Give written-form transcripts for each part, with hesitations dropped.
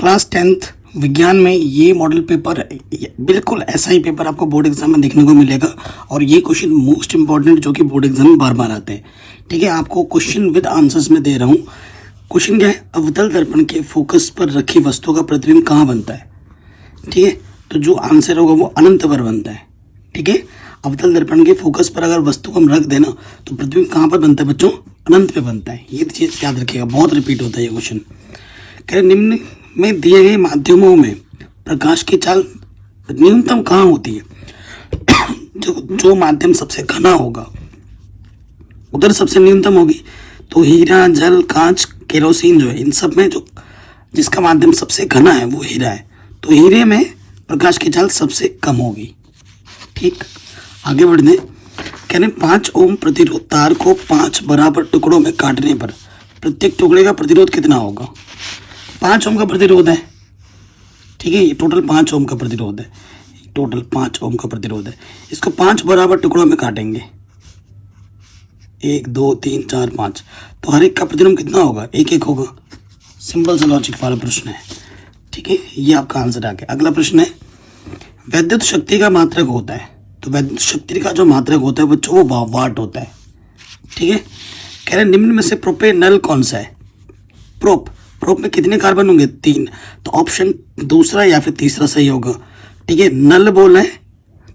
Class 10th विज्ञान में ये मॉडल पेपर बिल्कुल ऐसा ही पेपर आपको बोर्ड एग्जाम में देखने को मिलेगा। और ये क्वेश्चन मोस्ट इंपॉर्टेंट जो कि बोर्ड एग्जाम में बार बार आते हैं। ठीक है, आपको क्वेश्चन विद आंसर्स में दे रहा हूँ। क्वेश्चन क्या है, अवतल दर्पण के फोकस पर रखी वस्तु का प्रतिबिंब कहाँ बनता है। ठीक है, तो जो आंसर होगा वो अनंत पर बनता है। ठीक है, अवतल दर्पण के फोकस पर अगर वस्तु को हम रख देना तो प्रतिबिंब कहाँ पर बनता है बच्चों, अनंत पे बनता है। ये चीज याद रखिएगा, बहुत रिपीट होता है ये क्वेश्चन। कह रहे निम्न में दिए गए माध्यमों में प्रकाश की चाल न्यूनतम कहाँ होती है। जो माध्यम सबसे घना होगा उधर सबसे न्यूनतम होगी। तो हीरा, जल, कांच, केरोसिन जो है, इन सब में जो जिसका माध्यम सबसे घना है वो हीरा है। तो हीरे में प्रकाश की चाल सबसे कम होगी। ठीक, आगे बढ़ दें। कहने 5 ओम प्रतिरोध तार को 5 बराबर टुकड़ों में काटने पर प्रत्येक टुकड़े का प्रतिरोध कितना होगा। 5 ओम का प्रतिरोध है। ठीक है, ये टोटल 5 ओम का प्रतिरोध है। टोटल 5 ओम का प्रतिरोध है। इसको 5 बराबर टुकड़ों में काटेंगे, 1 2 3 4 5, तो हर एक का प्रतिबिंब कितना होगा, एक एक होगा। सिंपल सा लॉजिक वाला प्रश्न है। ठीक है, ये आपका आंसर आ गया। अगला प्रश्न है, वैद्युत शक्ति का मात्रक होता है। तो वैद्युत शक्ति का जो मात्रक होता है बच्चों वो वाट होता है। ठीक है, कह रहे निम्न में से प्रोपेनल कौन सा है। प्रोप में कितने कार्बन होंगे, 3। तो ऑप्शन दूसरा या फिर तीसरा सही होगा। ठीक है, नल बोल है,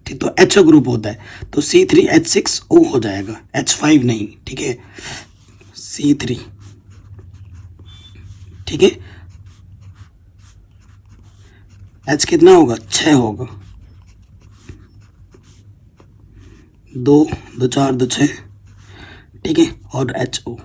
ठीक, तो एच ग्रुप होता है, तो C3H6O हो जाएगा, H5 नहीं। ठीक है, C3। ठीक है, H कितना होगा, 6 होगा। 2 2 4 2 6। ठीक है, और HO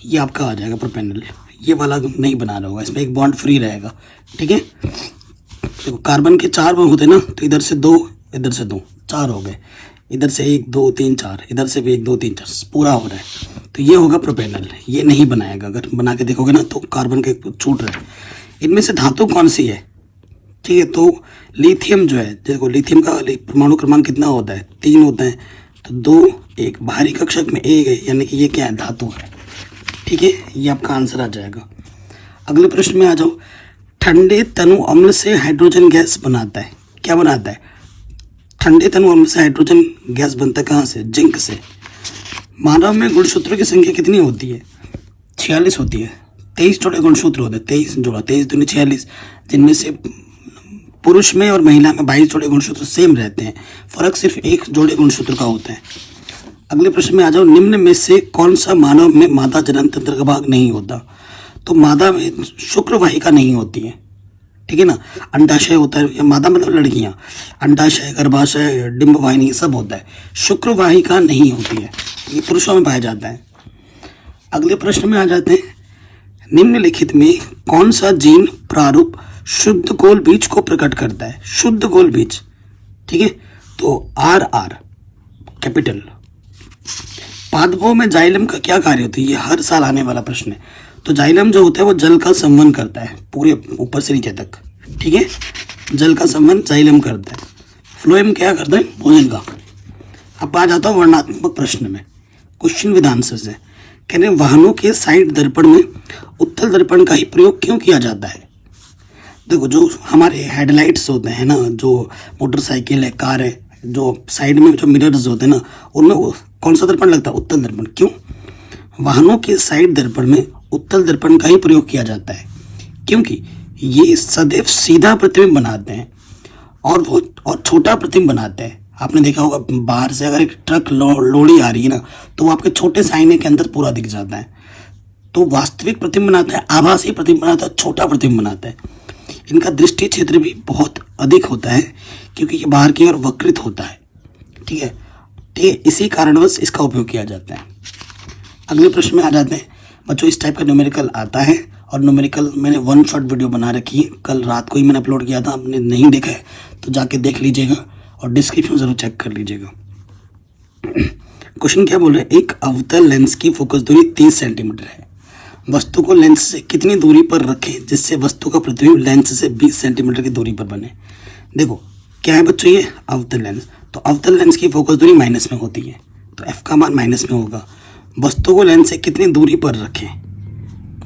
ये आपका आ जाएगा प्रोपेनल। ये वाला नहीं बना रहा होगा, इसमें एक बॉन्ड फ्री रहेगा। ठीक है, देखो कार्बन के 4 होते ना, तो इधर से 2 इधर से 2, 4 हो गए। इधर से 1 2 3 4, इधर से भी 1 2 3 4 पूरा हो रहा है। तो ये होगा प्रोपेनल। ये नहीं बनाएगा, अगर बना के देखोगे ना तो कार्बन के छूट रहे हैं। इनमें से धातु कौन सी है। ठीक है, तो लिथियम जो है, देखो लिथियम का परमाणु क्रमांक कितना होता है, 3 होता है। तो 2 1 बाहरी कक्षक में 1 है, यानी कि ये क्या है, धातु है। ठीक है, ये आपका आंसर आ जाएगा। अगले प्रश्न में आ जाओ। ठंडे तनु अम्ल से हाइड्रोजन गैस बनाता है। क्या बनाता है, ठंडे तनु अम्ल से हाइड्रोजन गैस बनता है कहाँ से, जिंक से। मानव में गुणसूत्रों की संख्या कितनी होती है, 46 होती है। 23 जोड़े गुणसूत्र होते हैं, 23 जोड़ा, 23 दूनी 46, जिनमें से पुरुष में और महिला में 22 जोड़े गुणसूत्र सेम रहते हैं। फर्क सिर्फ 1 जोड़े गुणसूत्र का होता है। अगले प्रश्न में आ जाओ। निम्न में से कौन सा मानव में मादा जनन तंत्र का भाग नहीं होता। तो मादा में शुक्र वाहिका नहीं होती है। ठीक है ना, अंडाशय होता है, मादा मतलब लड़कियां, अंडाशय, गर्भाशय, डिंब वाहिनी सब होता है। शुक्र वाहिका नहीं होती है, ये पुरुषों में पाया जाता है। अगले प्रश्न में आ जाते हैं। निम्नलिखित में कौन सा जीन प्रारूप शुद्ध गोल बीज को प्रकट करता है, शुद्ध गोल बीज। ठीक है, तो RR कैपिटल। पादपों में जाइलम का क्या कार्य होता है, ये हर साल आने वाला प्रश्न है। तो जाइलम जो होता है वो जल का संवहन करता है, पूरे ऊपर से नीचे तक। ठीक है, जल का संवहन जाइलम करता है। फ्लोएम क्या करता है, भोजन का। अब आ जाता हूँ वर्णनात्मक प्रश्न में, क्वेश्चन विद आंसर्स है। कहते हैं वाहनों के साइड दर्पण में उत्तल दर्पण का ही प्रयोग क्यों किया जाता है। देखो जो हमारे हेडलाइट्स होते हैं ना, जो मोटरसाइकिल है, कार है, जो साइड में जो मिरर्स होते हैं ना, उनमें कौन सा दर्पण लगता है, उत्तल दर्पण। क्यों, वाहनों के साइड दर्पण में उत्तल दर्पण का ही प्रयोग किया जाता है, क्योंकि ये सदैव सीधा प्रतिबिंब बनाते हैं और छोटा प्रतिबिंब बनाते हैं। आपने देखा होगा बाहर से अगर एक ट्रक लोडी आ रही है ना, तो वो आपके छोटे साइने के अंदर पूरा दिख जाता है। तो वास्तविक प्रतिबिंब बनाता है, आभासी प्रतिबिंब बनाता है, छोटा प्रतिबिंब बनाता है। इनका दृष्टि क्षेत्र भी बहुत अधिक होता है, क्योंकि ये बाहर की ओर वक्रित होता है। ठीक है, इसी कारणवश इसका उपयोग किया जाता है। अगले प्रश्न में आ जाते हैं बच्चों। इस टाइप का न्यूमेरिकल आता है, और न्यूमेरिकल मैंने 1 शॉट वीडियो बना रखी है, कल रात को ही मैंने अपलोड किया था। आपने नहीं देखा है तो जाके देख लीजिएगा, और डिस्क्रिप्शन जरूर चेक कर लीजिएगा। क्वेश्चन क्या बोल रहे हैं, एक अवतल लेंस की फोकस दूरी 30 सेंटीमीटर है। वस्तु को लेंस से कितनी दूरी पर रखें जिससे वस्तु का प्रतिबिंब लेंस से 20 सेंटीमीटर की दूरी पर बने। देखो क्या है बच्चों, ये अवतल लेंस। तो अवतल लेंस की फोकस दूरी माइनस में होती है, तो F का मान माइनस में होगा। वस्तु को लेंस से कितनी दूरी पर रखें,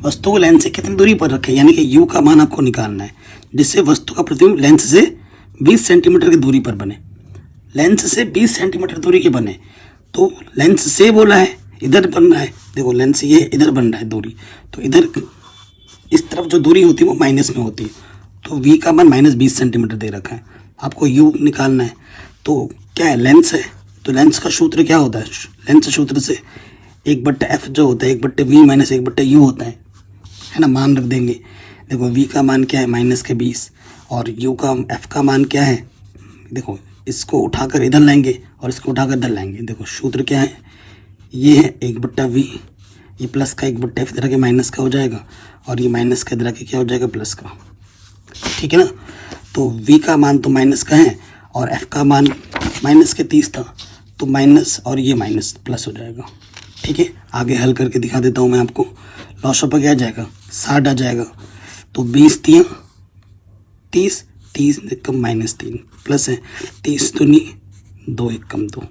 वस्तु को लेंस से कितनी दूरी पर रखें, यानी कि u का मान आपको निकालना है जिससे वस्तु का प्रतिबिंब लेंस से 20 सेंटीमीटर की दूरी पर बने। लेंस से 20 सेंटीमीटर दूरी के बने, तो लेंस से बोला है, इधर बन रहा है, देखो लेंस ये इधर बन रहा है दूरी, तो इधर इस तरफ जो दूरी होती है वो माइनस में होती है, तो v का मान -20 सेंटीमीटर दे रखा है। आपको u निकालना है, तो क्या है, लेंस है, तो लेंस का सूत्र क्या होता है, लेंस सूत्र से 1/f जो होता है 1/v माइनस 1/u होता है ना, मान रख देंगे। देखो v का मान क्या है -20 और u का f का मान क्या है, देखो इसको उठाकर इधर लाएंगे और इसको उठाकर इधर लाएंगे। देखो सूत्र क्या है, ये है 1/v, ये प्लस का 1/f इधर के माइनस का हो जाएगा और ये माइनस का इधर के क्या हो जाएगा, प्लस का। ठीक है ना, तो v का मान तो माइनस का है और f का मान -30 था, तो माइनस और ये माइनस प्लस हो जाएगा। ठीक है, आगे हल करके दिखा देता हूँ मैं आपको। लॉस पर क्या आ जाएगा, 60 आ जाएगा, तो 20 3 30, 30 कम -3 प्लस है 30 तो नहीं 2 1 कम 2।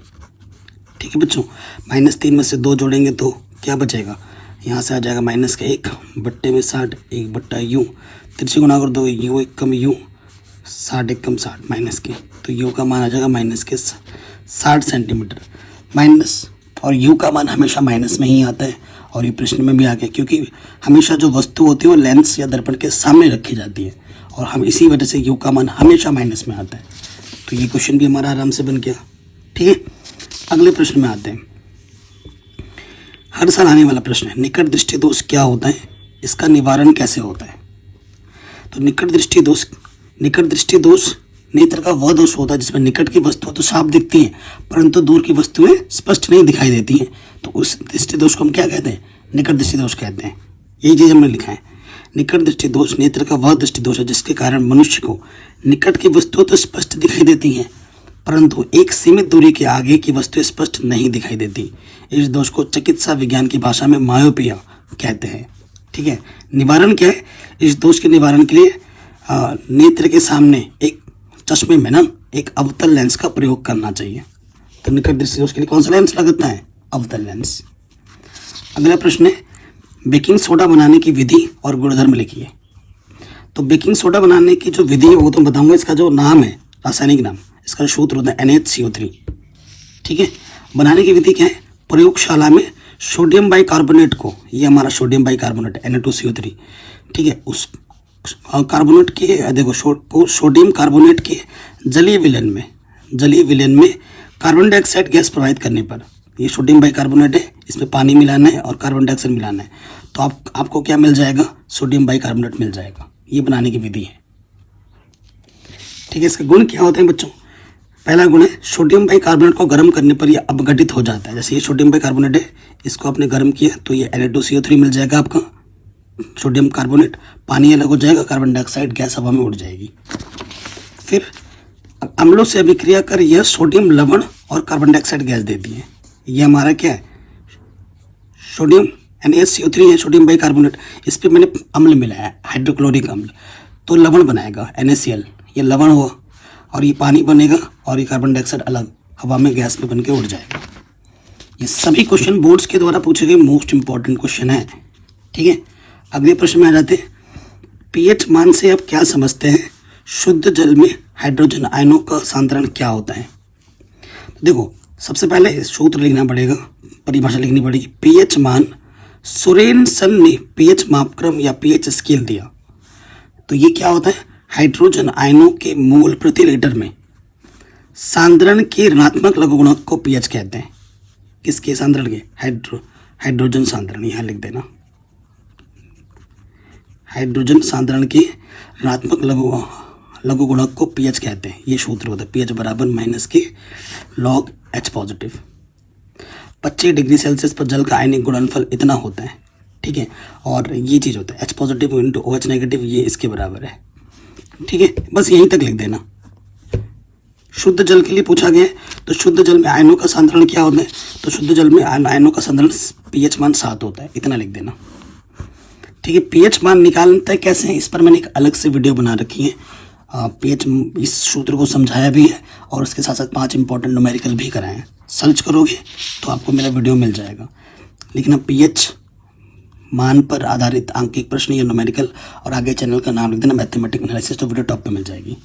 ठीक है बच्चों, -3 में से 2 जोड़ेंगे तो क्या बचेगा, यहाँ से आ जाएगा माइनस का 1 बट्टे में 60 1/u, तिरछे गुणा कर दो, u 1 कम u 60 1 कम 60 माइनस के, तो u का मान आ जाएगा माइनस के 60 सेंटीमीटर। माइनस और u का मान हमेशा माइनस में ही आता है और ये प्रश्न में भी आ गया, क्योंकि हमेशा जो वस्तु होती है वो लेंस या दर्पण के सामने रखी जाती है और हम इसी वजह से u का मान हमेशा माइनस में आता है। तो ये क्वेश्चन भी हमारा आराम से बन गया। ठीक है, अगले प्रश्न में आते हैं। हर साल आने वाला प्रश्न है, निकट दृष्टि दोष क्या होता है, इसका निवारण कैसे होता है। तो निकट दृष्टि दोष नेत्र का वह दोष होता है जिसमें निकट की वस्तुएं तो साफ दिखती हैं परंतु दूर की वस्तुएं स्पष्ट नहीं दिखाई देती हैं, तो उस दृष्टि दोष को हम क्या कहते हैं, निकट दृष्टि दोष कहते हैं। यही चीज़ हमने लिखा है, निकट दृष्टि दोष नेत्र का वह दृष्टि दोष है जिसके कारण मनुष्य को निकट की वस्तुएं तो स्पष्ट दिखाई देती हैं परंतु एक सीमित दूरी के आगे की वस्तुएं स्पष्ट नहीं दिखाई देती। इस दोष को चिकित्सा विज्ञान की भाषा में मायोपिया कहते हैं। ठीक है, निवारण क्या है, इस दोष के निवारण के लिए नेत्र के सामने एक चश्मे में ना एक अवतल लेंस का प्रयोग करना चाहिए। तो निकट दृष्टि दोष के लिए कौन सा लेंस लगता है, अवतल लेंस। अगला प्रश्न है, बेकिंग सोडा बनाने की विधि और गुणधर्म लिखिए। तो बेकिंग सोडा बनाने की जो विधि है वो तो बताऊंगा, इसका जो नाम है रासायनिक नाम, इसका सूत्र होता है NaCO3। ठीक है, बनाने की विधि क्या है, प्रयोगशाला में सोडियम बाइकार्बोनेट को, ये हमारा सोडियम बाइकार्बोनेट Na2CO3, ठीक है, उस कार्बोनेट के देखो सोडियम कार्बोनेट के जलीय विलयन में कार्बन डाइऑक्साइड गैस प्रवाहित करने पर, ये सोडियम बाइकार्बोनेट है, इसमें पानी मिलाना है और कार्बन डाइऑक्साइड मिलाना है, तो आपको क्या मिल जाएगा, सोडियम बाइकार्बोनेट मिल जाएगा। ये बनाने की विधि है। ठीक है, इसके गुण क्या होते हैं बच्चों, पहला गुण है सोडियम बाइकार्बोनेट को गर्म करने पर यह अपघटित हो जाता है। जैसे ये सोडियम बाइकार्बोनेट है, इसको आपने गर्म किया तो ये Na2CO3 मिल जाएगा आपका, सोडियम कार्बोनेट, पानी अलग हो जाएगा, कार्बन डाइऑक्साइड गैस हवा में उड़ जाएगी। फिर अम्लों से अभिक्रिया कर यह सोडियम लवण और कार्बन डाइऑक्साइड गैस देती है। ये हमारा क्या है, सोडियम NaCO3 है, सोडियम बाइकार्बोनेट, इस पर मैंने अम्ल मिलाया है, हाइड्रोक्लोरिक अम्ल, तो लवण बनाएगा NaCl, ये लवण हुआ और ये पानी बनेगा और ये कार्बन डाइऑक्साइड अलग हवा में गैस में बन के उड़ जाएगा। ये सभी क्वेश्चन बोर्ड्स के द्वारा पूछे गए मोस्ट इंपॉर्टेंट क्वेश्चन है। ठीक है, अगले प्रश्न में आ जाते हैं। pH मान से आप क्या समझते हैं, शुद्ध जल में हाइड्रोजन आयनों का सांद्रण क्या होता है। देखो सबसे पहले सूत्र लिखना पड़ेगा, परिभाषा लिखनी पड़ेगी। pH मान, सोरेनसन ने pH मापक्रम या pH स्केल दिया, तो ये क्या होता है, हाइड्रोजन आयनों के मोल प्रति लीटर में सांद्रण के ऋणात्मक लघुगुणक को pH कहते हैं। किसके सांद्रण के, हाइड्रोजन सांद्रण, यहाँ लिख देना, हाइड्रोजन सांद्रण के ऋणात्मक लघुगुणक को pH कहते हैं। ये सूत्र होता है, pH बराबर माइनस के log H positive. 25 degree Celsius पर जल का आयनिक गुणनफल इतना होता है। ठीक है, और ये चीज़ होता है H positive into OH negative, ये इसके बराबर है। ठीक है, बस यहीं तक लिख देना। शुद्ध जल के लिए पूछा गया है, तो शुद्ध जल में आयनों का सांद्रण क्या होता है, तो शुद्ध जल में आयनों का सांद्रण pH मान 7 होता है, इतना लिख देना। ठीक है, pH मान निकालते कैसे हैं, इस पर मैंने एक अलग से वीडियो बना रखी है। pH इस सूत्र को समझाया भी है और उसके साथ साथ 5 इंपॉर्टेंट न्यूमेरिकल भी कराए हैं। सर्च करोगे तो आपको मेरा वीडियो मिल जाएगा। लेकिन अब pH मान पर आधारित आंकिक प्रश्न या न्यूमेरिकल, और आगे चैनल का नाम लिख देना मैथमेटिक एनालिसिस, तो वीडियो टॉप पे मिल जाएगी।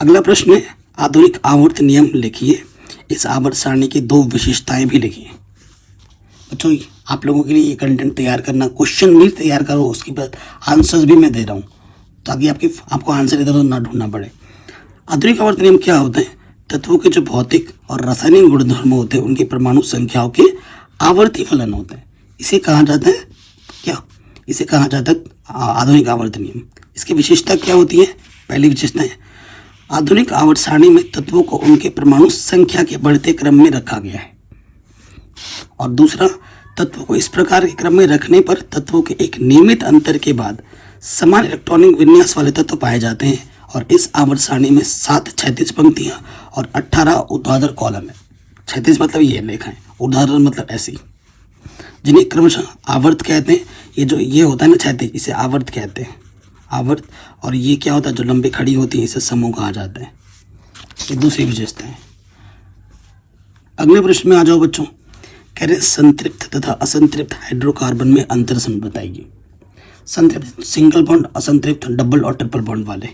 अगला प्रश्न है, आधुनिक आवर्त नियम लिखिए, इस आवर्त सारणी की 2 विशेषताएं भी लिखिए। बच्चों आप लोगों के लिए ये कंटेंट तैयार करना, क्वेश्चन भी तैयार करो, उसके बाद आंसर्स भी मैं दे रहा हूँ, ताकि आपको आंसर इधर उधर ना ढूंढना पड़े। आधुनिक आवर्त नियम क्या होता है? तत्वों के जो भौतिक और रासायनिक गुणधर्म होते हैं उनकी परमाणु संख्याओं के आवर्ती फलन होते हैं। इसे कहा जाता है क्या? इसे कहा जाता है आधुनिक आवर्त नियम। इसकी विशेषता क्या होती है? पहली विशेषता है, आधुनिक आवर्त सारणी में तत्वों को उनके परमाणु संख्या के बढ़ते क्रम में रखा गया है। और दूसरा, तत्वों को इस प्रकार के क्रम में रखने पर तत्वों के एक नियमित अंतर के बाद समान इलेक्ट्रॉनिक विन्यास वाले तत्व पाए जाते हैं। और इस आवर्त सारणी में 7 क्षैतिज पंक्तियां और 18 ऊर्ध्वाधर कॉलम है। क्षैतिज मतलब ये लेखा है, ऊर्ध्वाधर मतलब ऐसी, जिन्हें क्रमशः आवर्त कहते हैं। ये होता है ना क्षैतिज, इसे आवर्त कहते हैं, आवर्त। और ये क्या होता है, जो लंबी खड़ी होती है, इसे समूह कहा जाता है। ये दूसरी विशेषता है। अगले प्रश्न में आ जाओ बच्चों। कह रहे संतृप्त तथा असंतृप्त हाइड्रोकार्बन में अंतर समझ बताइए। संतृप्त सिंगल बॉन्ड, असंतृप्त डबल और ट्रिपल बॉन्ड वाले।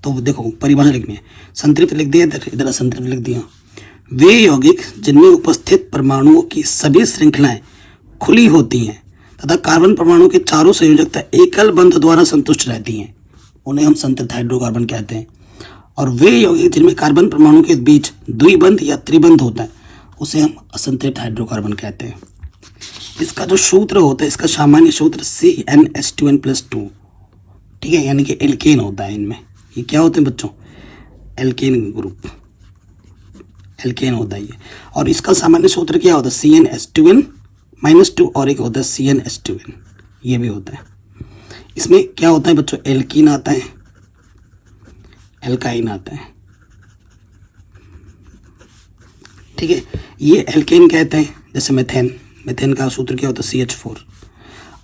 तो देखो परिभाषा लिखनी है, संतृप्त लिख दिया इधर असंतृप्त लिख दिया। वे यौगिक जिनमें उपस्थित परमाणुओं की सभी श्रृंखलाएं खुली होती हैं तथा कार्बन परमाणु के चारों संयोजकता एकल बंध द्वारा संतुष्ट रहती हैं, उन्हें हम संतृप्त हाइड्रोकार्बन कहते हैं। और वे यौगिक जिनमें कार्बन परमाणु के बीच द्विबंध या त्रिबंध होता है, उसे हम असंतृप्त हाइड्रोकार्बन कहते हैं। इसका जो सूत्र होता है, इसका सामान्य सूत्र CnH2n+2, ठीक है, यानी कि एल्केन होता है। इनमें ये क्या होते हैं बच्चों? एल्केन ग्रुप, एल्केन होता है ये। और इसका सामान्य सूत्र क्या होता है? CnH2n-2, और एक होता है CnH2n, ये भी होता है। इसमें क्या होता है बच्चों? एल्कीन आता है, एल्काइन आता है, ठीक है। ये एल्केन कहते हैं, जैसे मेथेन का सूत्र क्या होता है? CH4।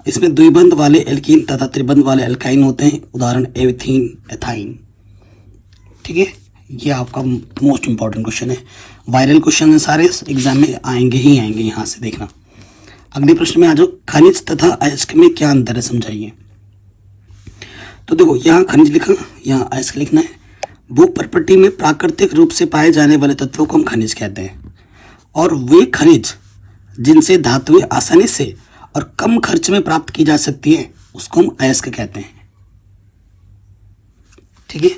इसमें द्विबंध वाले एल्कीन तथा त्रिबंध वाले एल्काइन होते हैं, उदाहरण एथीन, एथाइन, ठीक है। ये आपका मोस्ट इंपॉर्टेंट क्वेश्चन है, वायरल क्वेश्चन है, सारे एग्जाम में आएंगे ही आएंगे, यहाँ से देखना। अगले प्रश्न में आ जाओ, खनिज तथा अयस्क में क्या अंतर है समझाइए। तो देखो यहाँ खनिज लिखा, यहाँ अयस्क लिखना है। भूप्रपट्टी में प्राकृतिक रूप से पाए जाने वाले तत्वों को हम खनिज कहते हैं, और वे खनिज जिनसे धातुएं आसानी से और कम खर्च में प्राप्त की जा सकती है, उसको हम अयस्क कहते हैं, ठीक है।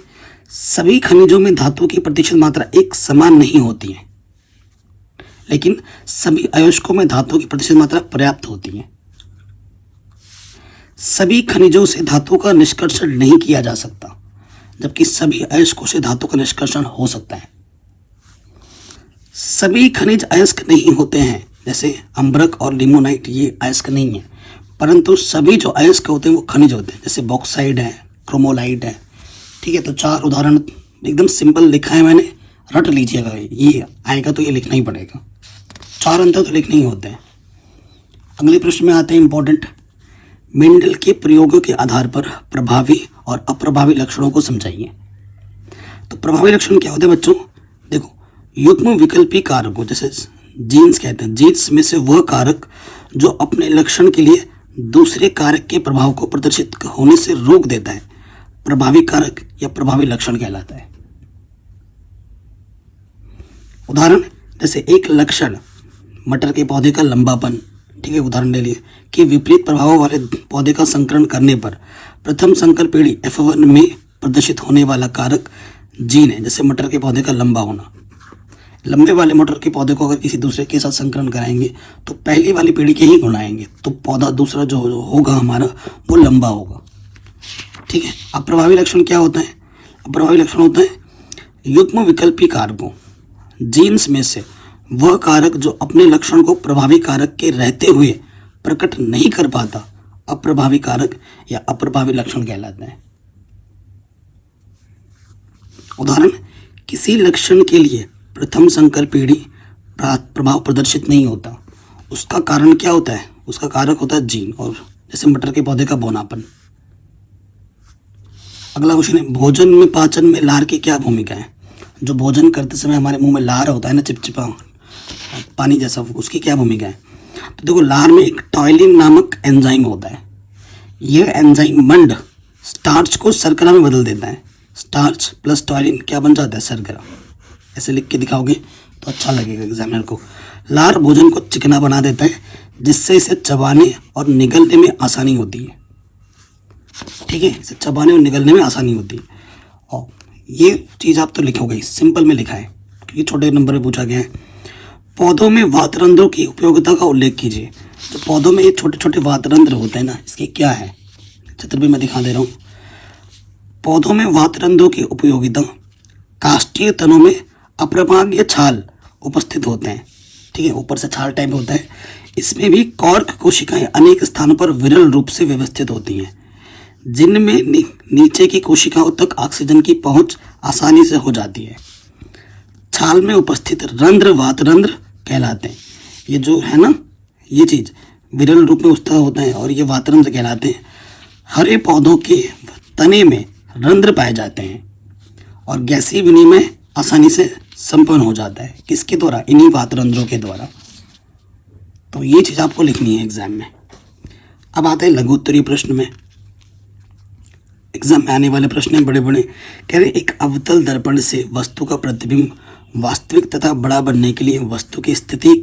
सभी खनिजों में धातु की प्रतिशत मात्रा एक समान नहीं होती है, लेकिन सभी अयस्कों में धातु की प्रतिशत मात्रा पर्याप्त होती है। सभी खनिजों से धातु का निष्कर्षण नहीं किया जा सकता, जबकि सभी अयस्कों से धातु का निष्कर्षण हो सकता है। सभी खनिज अयस्क नहीं होते हैं, जैसे अम्बरक और लिमोनाइट, ये अयस्क नहीं है, परंतु सभी जो अयस्क होते हैं वो खनिज होते हैं, जैसे बॉक्साइड है, क्रोमोलाइट है, ठीक है। तो 4 उदाहरण एकदम सिंपल लिखा है मैंने, रट लीजिएगा, ये आएगा तो ये लिखना ही पड़ेगा, 4 अंतर तो लिखने ही होते हैं। अगले प्रश्न में आते हैं इंपॉर्टेंट, मेंडल के प्रयोगों के आधार पर प्रभावी और अप्रभावी लक्षणों को समझाइए। तो प्रभावी लक्षण क्या होते हैं बच्चों? देखो, युग्म विकल्पी कारकों, जैसे जीन्स कहते हैं, जीन्स में से वह कारक जो अपने लक्षण के लिए दूसरे कारक के प्रभाव को प्रदर्शित होने से रोक देता है, प्रभावी कारक या प्रभावी लक्षण कहलाता है। उदाहरण, जैसे एक लक्षण मटर के पौधे का लंबापन, ठीक है, उदाहरण ले लिए, कि विपरीत प्रभावों वाले पौधे का संकरण करने पर प्रथम संकर पीढ़ी F1 में प्रदर्शित होने वाला कारक जीन है, जैसे मटर के पौधे का लंबा होना। लंबे वाले मटर के पौधे को अगर किसी दूसरे के साथ संकरण कराएंगे तो पहली वाली पीढ़ी के ही गुण आएंगे, तो पौधा दूसरा जो होगा हमारा वो लंबा होगा, ठीक है। अप्रभावी लक्षण क्या होता है? अप्रभावी लक्षण होता है युग्म विकल्पी कारकों, जीन्स में से वह कारक जो अपने लक्षण को प्रभावी कारक के रहते हुए प्रकट नहीं कर पाता, अप्रभावी कारक या अप्रभावी लक्षण कहलाता है। उदाहरण, किसी लक्षण के लिए प्रथम संकर पीढ़ी प्रभाव प्रदर्शित नहीं होता, उसका कारण क्या होता है? उसका कारक होता है जीन, और जैसे मटर के पौधे का बौनापन। अगला क्वेश्चन है, भोजन में पाचन में लार की क्या भूमिका है? जो भोजन करते समय हमारे मुंह में लार होता है ना, चिपचिपा पानी जैसा, उसकी क्या भूमिका है? तो देखो लार में एक टॉयलिन नामक एंजाइम होता है। यह एंजाइम मंड स्टार्च को शर्करा में बदल देता है। स्टार्च प्लस टॉयलिन क्या बन जाता है? शर्करा। ऐसे लिख के दिखाओगे तो अच्छा लगेगा एग्जामिनर को। लार भोजन को चिकना बना देता है जिससे इसे चबाने और निगलने में आसानी होती है। ठीक है, इसे चबाने और निगलने में आसानी होती है। और ये चीज़ आप तो लिखोगे, सिंपल में लिखा है क्योंकि छोटे नंबर में पूछा गया है। पौधों में वातरंध्रों की उपयोगिता का उल्लेख कीजिए। तो पौधों में ये छोटे छोटे वातरंध्र होते हैं ना, इसके क्या है चित्र भी मैं दिखा दे रहा हूँ। पौधों में वातरंध्रों की उपयोगिता, काष्ठीय तनों में अप्रभाग्य छाल उपस्थित होते हैं। ठीक है, ऊपर से छाल टाइप होता है। इसमें भी कॉर्क कोशिकाएं अनेक स्थानों पर विरल रूप से व्यवस्थित होती हैं, जिनमें नीचे की कोशिकाओं तक ऑक्सीजन की पहुंच आसानी से हो जाती है। छाल में उपस्थित रंध्र वातरंध्र कहलाते हैं। ये जो है ना, ये चीज़ विरल रूप में उपस्थित होता है और ये वातरंध्र कहलाते हैं। हरे पौधों के तने में रंध्र पाए जाते हैं और गैसीय विनिमय आसानी से संपन्न हो जाता है। किसके द्वारा? इन्हीं वातरंध्रों के द्वारा। तो ये चीज़ आपको लिखनी है एग्जाम में। अब आते हैं लघु उत्तरीय प्रश्न में। एग्जाम में आने वाले प्रश्न हैं बड़े बड़े। कह रहे एक अवतल दर्पण से वस्तु का प्रतिबिंब वास्तविक तथा बड़ा बनने के लिए वस्तु की स्थिति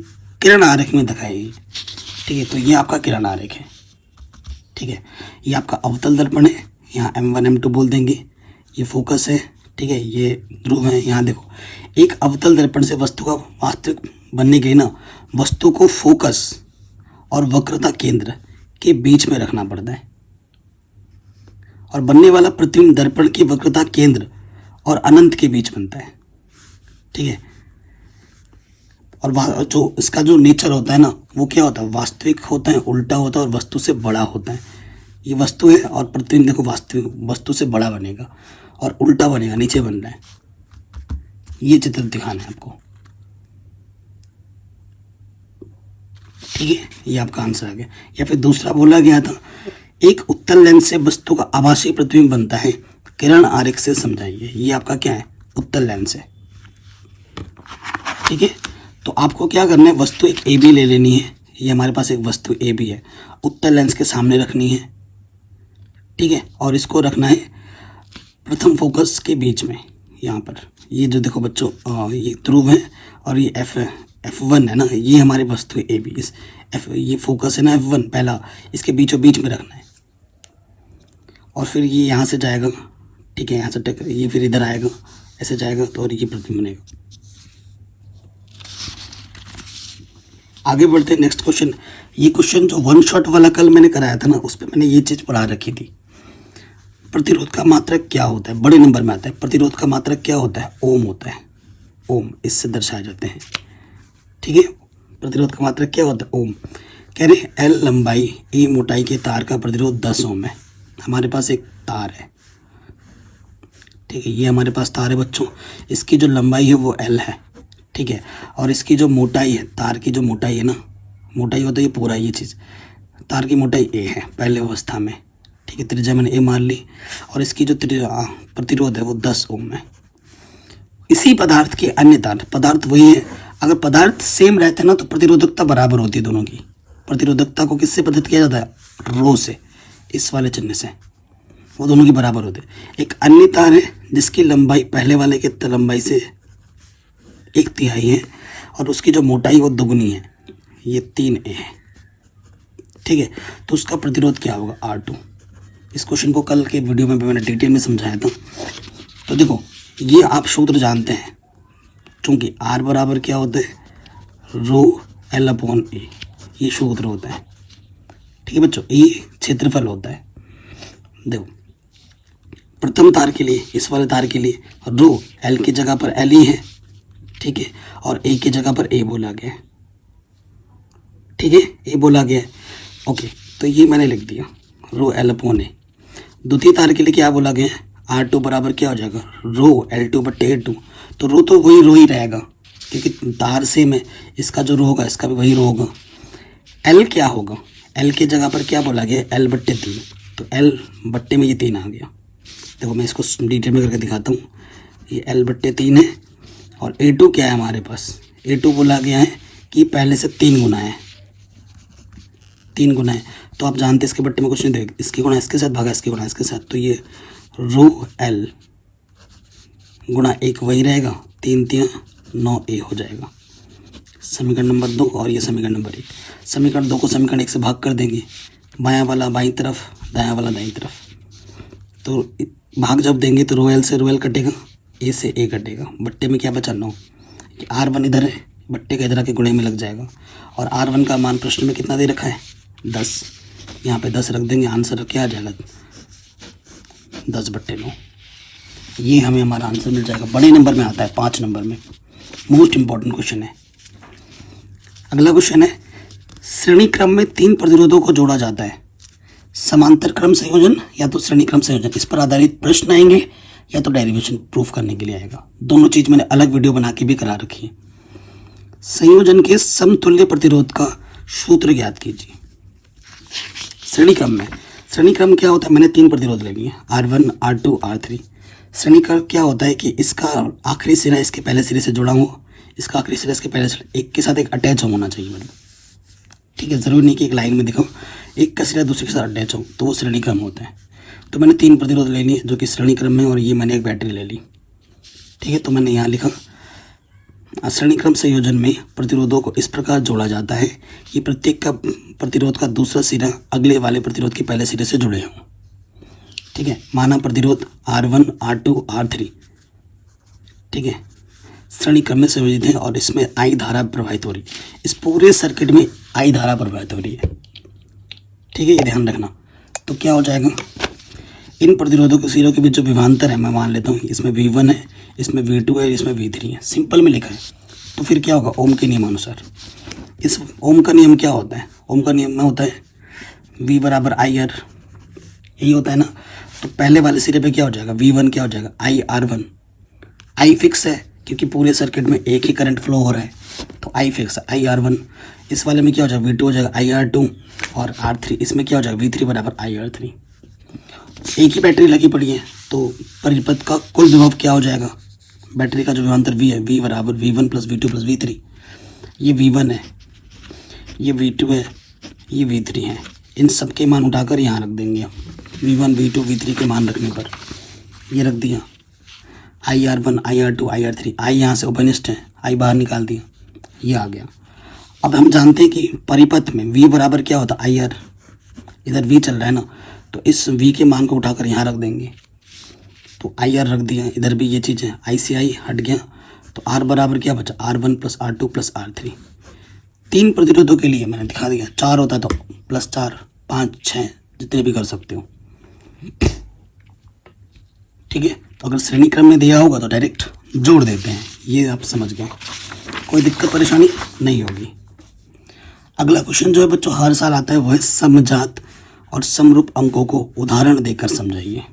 किरण आरेख में दिखाएगी। ठीक है, तो ये आपका किरण आरेख है। ठीक है, ये आपका अवतल दर्पण है, यहाँ M1 M2 बोल देंगे। ये फोकस है। ठीक है, ये ध्रुव है। यहाँ देखो, एक अवतल दर्पण से वस्तु का वास्तविक बनने के लिए ना वस्तु को फोकस और वक्रता केंद्र के बीच में रखना पड़ता है, और बनने वाला प्रतिबिंब दर्पण की वक्रता केंद्र और अनंत के बीच बनता है। ठीक है, और जो इसका जो नेचर होता है ना, वो क्या होता है? वास्तविक होता है, उल्टा होता है और वस्तु से बड़ा होता है। ये वस्तु है और प्रतिबिंब देखो वास्तविक वस्तु से बड़ा बनेगा और उल्टा बनेगा, नीचे बन रहा है। ये चित्र दिखाना है आपको। ठीक है, ये आपका आंसर आ गया। या फिर दूसरा बोला गया था, एक उत्तल लेंस से वस्तु का आभासी प्रतिबिंब बनता है, किरण आरेख से समझाइए। ये आपका क्या है? उत्तल लेंस है। ठीक है, तो आपको क्या करना है? वस्तु एक ए बी ले लेनी है। ये हमारे पास एक वस्तु ए बी है, उत्तल लेंस के सामने रखनी है। ठीक है, और इसको रखना है प्रथम फोकस के बीच में, यहाँ पर। ये जो देखो बच्चों, ये ध्रुव है और ये F1 है ना, ये हमारी वस्तु ए बी। इस ये फोकस है ना F1 पहला, इसके बीचों बीच में रखना है। और फिर ये यहाँ से जाएगा। ठीक है, यहाँ से ये फिर इधर आएगा, ऐसे जाएगा तो और ये प्रतिबिंब बनेगा। आगे बढ़ते हैं नेक्स्ट क्वेश्चन। ये क्वेश्चन जो वन शॉट वाला कल मैंने कराया था ना, उस पर मैंने ये चीज़ पढ़ा रखी थी। प्रतिरोध का मात्रक क्या होता है? बड़े नंबर में आता है। प्रतिरोध का मात्रक क्या होता है? ओम होता है। ओम इससे दर्शाए जाते हैं। ठीक है, प्रतिरोध का मात्रक क्या होता है? ओम। कह रहे L लंबाई E मोटाई के तार का प्रतिरोध 10 ओम है। हमारे पास एक तार है। ठीक है, ये हमारे पास तार है बच्चों। इसकी जो लंबाई है वो L है। ठीक है, और इसकी जो मोटाई है, तार की जो मोटाई है ना, मोटाई होता है ये पूरा, ये चीज़ तार की मोटाई A है पहले अवस्था में। ठीक है, त्रिज्या मैंने A मान ली, और इसकी जो प्रतिरोध है वो 10 ओम है। इसी पदार्थ के अन्य तार, पदार्थ वही है, अगर पदार्थ सेम रहते हैं ना तो प्रतिरोधकता बराबर होती है दोनों की। प्रतिरोधकता को किससे पद्धत किया जाता है? रो से, इस वाले चिन्ह से, वो दोनों की बराबर होते हैं। एक अन्य तार है जिसकी लंबाई पहले वाले के लंबाई से 1/3 है और उसकी जो मोटाई वो दुगनी है, ये 3A है। ठीक है, तो उसका प्रतिरोध क्या होगा? R2। इस क्वेश्चन को कल के वीडियो में भी मैंने डिटेल में समझाया था। तो देखो, ये आप सूत्र जानते हैं, चूँकि R बराबर क्या होता है? रो L/A, ये सूत्र होता है। ठीक है बच्चों, ये क्षेत्रफल होता है। देखो, प्रथम तार के लिए, इस वाले तार के लिए रो L की जगह पर L ही है। ठीक है, और A की जगह पर A बोला गया है। ठीक है, A बोला गया है। ओके, तो ये मैंने लिख दिया, रो L/A। द्वितीय तार के लिए क्या बोला गया है? R2 बराबर क्या हो जाएगा? रो L2/A2। तो रो तो वही रो ही रहेगा क्योंकि तार सेम है। इसका जो रो होगा इसका भी वही रो होगा। L क्या होगा? L की जगह पर क्या बोला गया? L/3। तो L/में ये 3 आ गया। देखो मैं इसको डिटेल में करके दिखाता हूँ। ये L/3 है और A2 क्या है हमारे पास? A2 बोला गया है कि पहले से 3 गुना है। 3 गुना है, तो आप जानते हैं इसके बट्टे में कुछ नहीं देगा, इसके गुना इसके साथ भागा इसके गुना इसके साथ, तो ये रो एल गुना 1 वही रहेगा, 3 3 9a हो जाएगा समीकरण नंबर 2। और ये समीकरण नंबर 1। समीकरण 2 को समीकरण 1 से भाग कर देंगे, बायां वाला बाईं तरफ, दायां वाला दाईं तरफ, तो भाग जब देंगे तो रो एल से रो एल कटेगा, ए से ए कटेगा, बट्टे में क्या बचा 9, R1 इधर है, बट्टे का इधर आके गुणे में लग जाएगा, और R1 का मान प्रश्न में कितना दे रखा है 10, यहाँ पे 10 रख देंगे, आंसर क्या आ जाएगा 10/9। ये हमें हमारा आंसर मिल जाएगा, बड़े नंबर में आता है 5 नंबर में, मोस्ट इंपॉर्टेंट क्वेश्चन है। अगला क्वेश्चन है, श्रेणी क्रम में 3 प्रतिरोधों को जोड़ा जाता है, समांतर क्रम संयोजन या तो श्रेणी क्रम संयोजन, इस पर आधारित प्रश्न आएंगे या तो डेरिवेशन प्रूफ करने के लिए आएगा, दोनों चीज मैंने अलग वीडियो बना के भी करा रखी है। संयोजन के समतुल्य प्रतिरोध का सूत्र ज्ञात कीजिए। श्रेणी क्रम क्या होता है, मैंने 3 प्रतिरोध ले लिए, R1 R2 R3। श्रेणी क्रम क्या होता है कि इसका आखिरी सिरा इसके पहले सिरे से जुड़ा हो, इसका आखिरी सिरा इसके पहले सिरे एक के साथ एक अटैच होना चाहिए, मतलब ठीक है, ज़रूरी नहीं कि एक लाइन में दिखाओ, एक का सिरा दूसरे के साथ अटैच हो, तो वो श्रेणी क्रम होता है। तो मैंने 3 प्रतिरोध ले लिए जो कि श्रेणी क्रम में, और ये मैंने एक बैटरी ले ली, ठीक है। तो मैंने यहाँ लिखा श्रेणी क्रम संयोजन में प्रतिरोधों को इस प्रकार जोड़ा जाता है कि प्रत्येक का प्रतिरोध का दूसरा सिरा अगले वाले प्रतिरोध के पहले सिरे से जुड़े हों, ठीक है। माना प्रतिरोध R1 R2 R3, ठीक है, श्रेणी क्रम में संयोजित है और इसमें I धारा प्रवाहित हो रही है, इस पूरे सर्किट में I धारा प्रवाहित हो रही है, ठीक है, ये ध्यान रखना। तो क्या हो जाएगा, इन प्रतिरोधों के सिरों के बीच जो विभवांतर है, मैं मान लेता हूँ इसमें V1 है, इसमें V2 है, इसमें V3 है, सिंपल में लिखा है। तो फिर क्या होगा, ओम के नियमानुसार, इस ओम का नियम क्या होता है, ओम का नियम में होता है V बराबर IR, यही होता है ना। तो पहले वाले सिरे पे क्या हो जाएगा, V1 क्या हो जाएगा IR1, I फिक्स है क्योंकि पूरे सर्किट में एक ही करंट फ्लो हो रहा है, तो I फिक्स है IR1। इस वाले में क्या हो जाएगा, V2 हो जाएगा IR2, और R3 इसमें क्या हो जाएगा, V3 बराबर IR3। एक ही बैटरी लगी पड़ी है, तो परिपथ का कुल विभव क्या हो जाएगा, बैटरी का जो विभवांतर V है, V बराबर V1 + V2 + V3, ये V1 है, ये V2 है, ये V3 है, इन सब के मान उठाकर यहाँ रख देंगे हम, V1 V2 V3 के मान रखने पर ये रख दिया, IR1 IR2 IR3, I यहाँ से ओपनिस्ट है, I बाहर निकाल दिया, ये आ गया। अब हम जानते हैं कि परिपथ में V बराबर क्या होता है IR, इधर V चल रहा है ना, तो इस V के मान को उठाकर यहाँ रख देंगे, तो IR रख दिया, इधर भी ये चीज़ है, I से I हट गया, तो R बराबर क्या बचा, R1 + R2 + R3। 3 प्रतिरोधों के लिए मैंने दिखा दिया, 4 होता तो +4 5 6 जितने भी कर सकते हो, ठीक है। तो अगर श्रेणी क्रम में दिया होगा तो डायरेक्ट जोड़ देते हैं, ये आप समझ गए, कोई दिक्कत परेशानी नहीं होगी। अगला क्वेश्चन जो है बच्चों हर साल आता है, वो है समजात और समरूप अंकों को उदाहरण देकर समझाइए,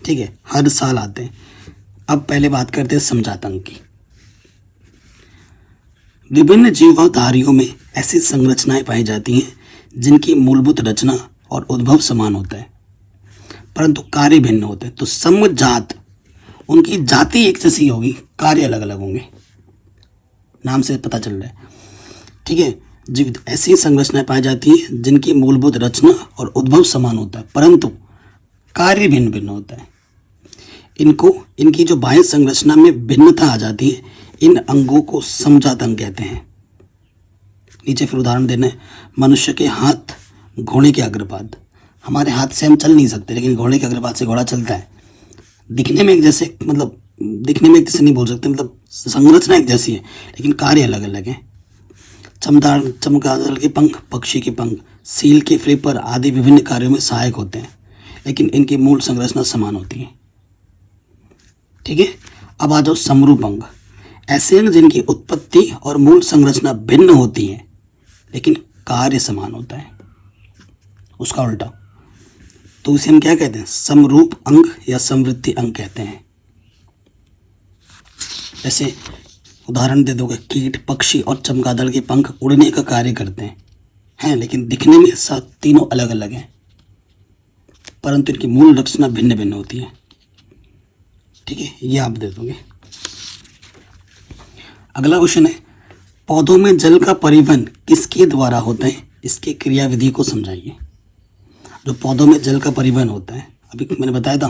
ठीक है, हर साल आते हैं। अब पहले बात करते हैं समजात अंक की। विभिन्न जीवाधारियों में ऐसी संरचनाएं पाई जाती हैं जिनकी मूलभूत रचना और उद्भव समान होता है परंतु कार्य भिन्न होते हैं। तो समजात, उनकी जाति एक जैसी होगी, कार्य अलग अलग होंगे, नाम से पता चल रहा है, ठीक है। जीवित ऐसी संरचनाएं पाई जाती हैं जिनकी मूलभूत रचना और उद्भव समान होता है परंतु कार्य भिन्न भिन्न होता है। इनकी जो बाह्य संरचना में भिन्नता आ जाती है, इन अंगों को समजात अंग कहते हैं। नीचे फिर उदाहरण देना है, मनुष्य के हाथ घोड़े के अग्रपाद, हमारे हाथ से हम चल नहीं सकते लेकिन घोड़े के अग्रपाद से घोड़ा चलता है। दिखने में एक जैसे, मतलब दिखने में एक जैसे नहीं बोल सकते, मतलब संरचना एक जैसी है लेकिन कार्य अलग अलग है। चमगादड़ के पंख, पक्षी के पंख, सील के फ्लिपर आदि विभिन्न कार्यों में सहायक होते हैं लेकिन इनकी मूल संरचना समान होती है, ठीक है। अब आ जाओ समरूप अंग, ऐसे अंग जिनकी उत्पत्ति और मूल संरचना भिन्न होती है लेकिन कार्य समान होता है, उसका उल्टा, तो उसे हम क्या कहते हैं, समरूप अंग या समवृद्धि अंग कहते हैं। जैसे उदाहरण दे दोगे, कीट, पक्षी और चमगादड़ के पंख उड़ने का कार्य करते हैं लेकिन दिखने में साथ तीनों अलग अलग हैं परंतु इनकी मूल रचना भिन्न भिन्न होती है, ठीक है, ये आप दे दोगे। अगला क्वेश्चन है, पौधों में जल का परिवहन किसके द्वारा होता है इसके क्रियाविधि को समझाइए। जो पौधों में जल का परिवहन होता है, अभी मैंने बताया था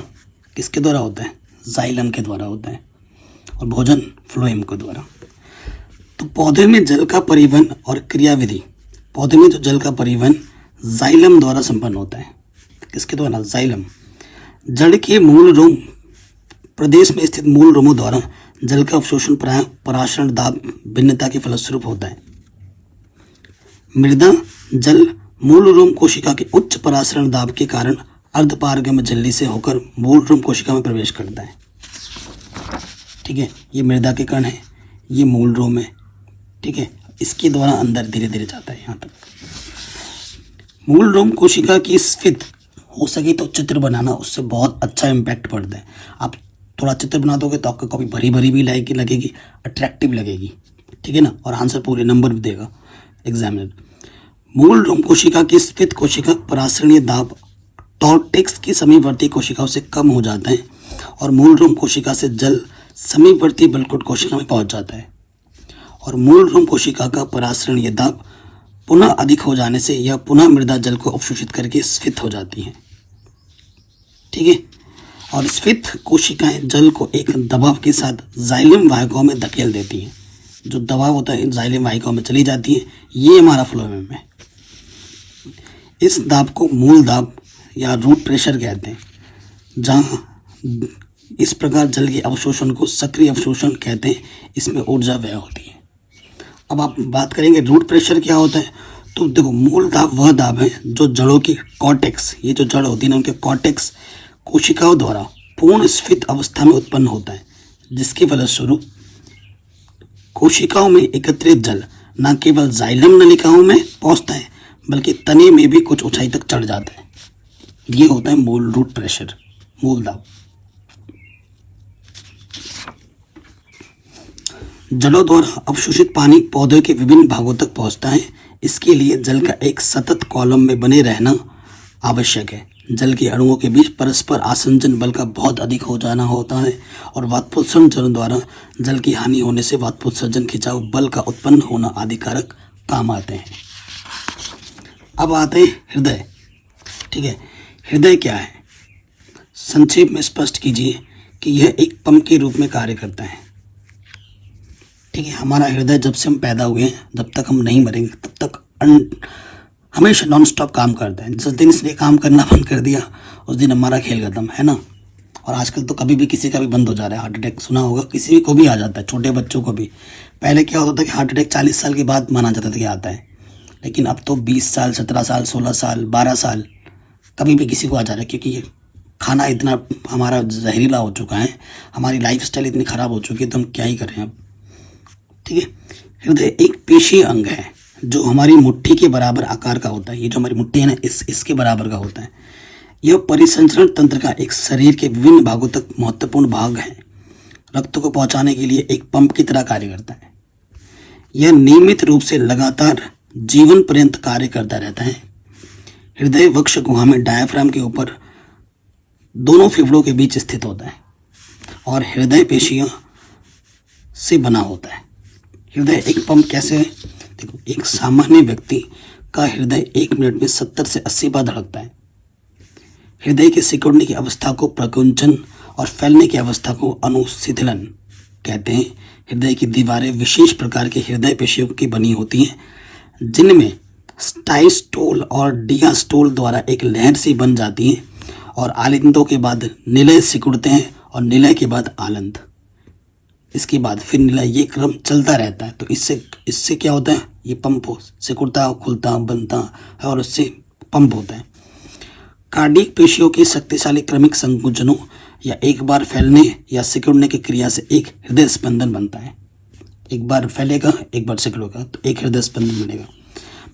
किसके द्वारा होता है, जाइलम के द्वारा होता है, और भोजन फ्लोएम के द्वारा। तो पौधे में जल का परिवहन और क्रियाविधि, पौधे में जो जल का परिवहन जाइलम द्वारा संपन्न होता है। किसके द्वारा, जाइलम। जड़ के मूल रोम प्रदेश में स्थित मूल रोमों द्वारा जल का अवशोषण पराशरण दाब भिन्नता के फलस्वरूप होता है। मृदा जल मूल रोम कोशिका के उच्च पराशरण दाब के कारण अर्धपारगम्य झिल्ली से होकर मूल रोम कोशिका में प्रवेश करता है। ठीक है, ये मृदा के कण है, ये मूल रोम है। ठीक है, इसके द्वारा अंदर धीरे धीरे जाता है यहाँ तक। मूल रोम कोशिका की स्फीत हो सके तो चित्र बनाना, उससे बहुत अच्छा इम्पैक्ट पड़ता है। आप थोड़ा चित्र बना दोगे तो आपको कॉपी भरी भरी भी लगेगी, अट्रैक्टिव लगेगी। ठीक है ना, और आंसर पूरे नंबर भी देगा एग्जामिनर। मूल रोम कोशिका की स्फीत कोशिका परासरणीय दाब टॉर्टेक्स की समीपवर्ती कोशिकाओं से कम हो जाता है और मूल रोम कोशिका से जल समीपवर्ती बलकुट कोशिका में पहुंच जाता है। और मूल रोम कोशिका का परासरणीय दाब पुनः अधिक हो जाने से यह पुनः मृदा जल को अवशोषित करके स्फीत हो जाती हैं। ठीक है, और स्फीत कोशिकाएं जल को एक दबाव के साथ जाइलम वाहिकाओं में धकेल देती हैं। जो दबाव होता है जाइलम वाहिकाओं में चली जाती है, ये हमारा फ्लोएम है। इस दाब को मूल दाब या रूट प्रेशर कहते हैं। जहाँ इस प्रकार जल के अवशोषण को सक्रिय अवशोषण कहते हैं, इसमें ऊर्जा व्यय होती है। अब आप बात करेंगे रूट प्रेशर क्या होता है, तो देखो मूल दाब वह दाब है जो जड़ों की कॉर्टेक्स, ये जो जड़ होती है ना, उनके कॉर्टेक्स कोशिकाओं द्वारा पूर्ण स्फीत अवस्था में उत्पन्न होता है, जिसके फलस्वरूप कोशिकाओं में एकत्रित जल न केवल जाइलम नलिकाओं में पहुंचता है बल्कि तने में भी कुछ ऊंचाई तक चढ़ जाता है। ये होता है मूल रूट प्रेशर, मूल दाब। जड़ों द्वारा अवशोषित पानी पौधे के विभिन्न भागों तक पहुंचता है। इसके लिए जल का एक सतत कॉलम में बने रहना आवश्यक है। जल के अणुओं के बीच परस्पर आसंजन बल का बहुत अधिक हो जाना होता है और वाष्पोत्सर्जन द्वारा जल की हानि होने से वाष्पोत्सर्जन खिंचाव बल का उत्पन्न होना आदि कारक काम आते हैं। अब आते हैं हृदय। ठीक है, हृदय क्या है, संक्षेप में स्पष्ट कीजिए कि यह एक पंप के रूप में कार्य करता है। ठीक है, हमारा हृदय जब से हम पैदा हुए हैं, जब तक हम नहीं मरेंगे तब तक हमेशा नॉन स्टॉप काम करता है। जिस दिन इसने काम करना बंद कर दिया उस दिन हमारा खेल खत्म, है ना। और आजकल तो कभी भी किसी का भी बंद हो जा रहा है। हार्ट अटैक सुना होगा, किसी भी को भी आ जाता है, छोटे बच्चों को भी। पहले क्या होता था कि हार्ट अटैक 40 साल के बाद माना जाता था कि आता है, लेकिन अब तो 20 साल, 17 साल, 16 साल, 12 साल कभी भी किसी को आ जा रहा है, क्योंकि ये खाना इतना हमारा जहरीला हो चुका है, हमारी लाइफस्टाइल इतनी ख़राब हो चुकी है, तो हम क्या ही कर रहे हैं अब। ठीक है, हृदय एक पेशीय अंग है जो हमारी मुट्ठी के बराबर आकार का होता है। ये जो हमारी मुट्ठी है ना, इसके बराबर का होता है। यह परिसंचरण तंत्र का एक शरीर के विभिन्न भागों तक महत्वपूर्ण भाग है। रक्त को पहुंचाने के लिए एक पंप की तरह कार्य करता है। यह नियमित रूप से लगातार जीवन पर्यंत कार्य करता रहता है। हृदय वक्ष गुहा में डायाफ्राम के ऊपर दोनों फेफड़ों के बीच स्थित होता है और हृदय पेशियों से बना होता है। हृदय एक पंप कैसे है, देखो, एक सामान्य व्यक्ति का हृदय 1 मिनट में 70 से 80 बार धड़कता है। हृदय के सिकुड़ने की अवस्था को प्रकुंचन और फैलने की अवस्था को अनुशिथिलन कहते हैं। हृदय की दीवारें विशेष प्रकार के हृदय पेशियों की बनी होती हैं, जिनमें डायस्टोल और डियास्टोल द्वारा एक लहर सी बन जाती है और आलिंदों के बाद निलय सिकुड़ते हैं और निलय के बाद आलंद, इसके बाद फिर निलय, ये क्रम चलता रहता है। तो इससे क्या होता है, ये पंप सिकुड़ता, खुलता, बनता है और उससे पंप होता है। कार्डियक पेशियों के शक्तिशाली क्रमिक संकुचनों या एक बार फैलने या सिकुड़ने की क्रिया से एक हृदय स्पंदन बनता है। एक बार फैलेगा, एक बार सिकुड़ेगा, तो एक हृदय स्पंदन बनेगा।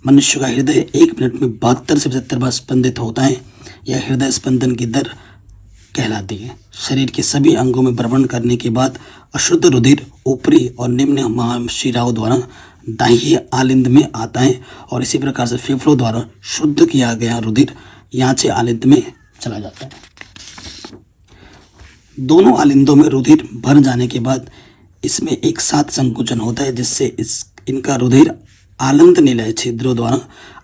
मनुष्य का हृदय 1 मिनट में 72 से 75 बार स्पंदित होता है। यह हृदय स्पंदन की दर कहलाती है। शरीर के सभी अंगों में भ्रमण करने के बाद अशुद्ध रुधिर ऊपरी और निम्न महाशिराओं द्वारा दाहिने आलिंद में आता है और इसी प्रकार से फेफड़ों द्वारा शुद्ध किया गया रुधिर यहाँ से आलिंद में चला जाता है। दोनों आलिंदों में रुधिर भर जाने के बाद इसमें एक साथ संकुचन होता है, जिससे इनका रुधिर आलंद निलय छिद्रों द्वारा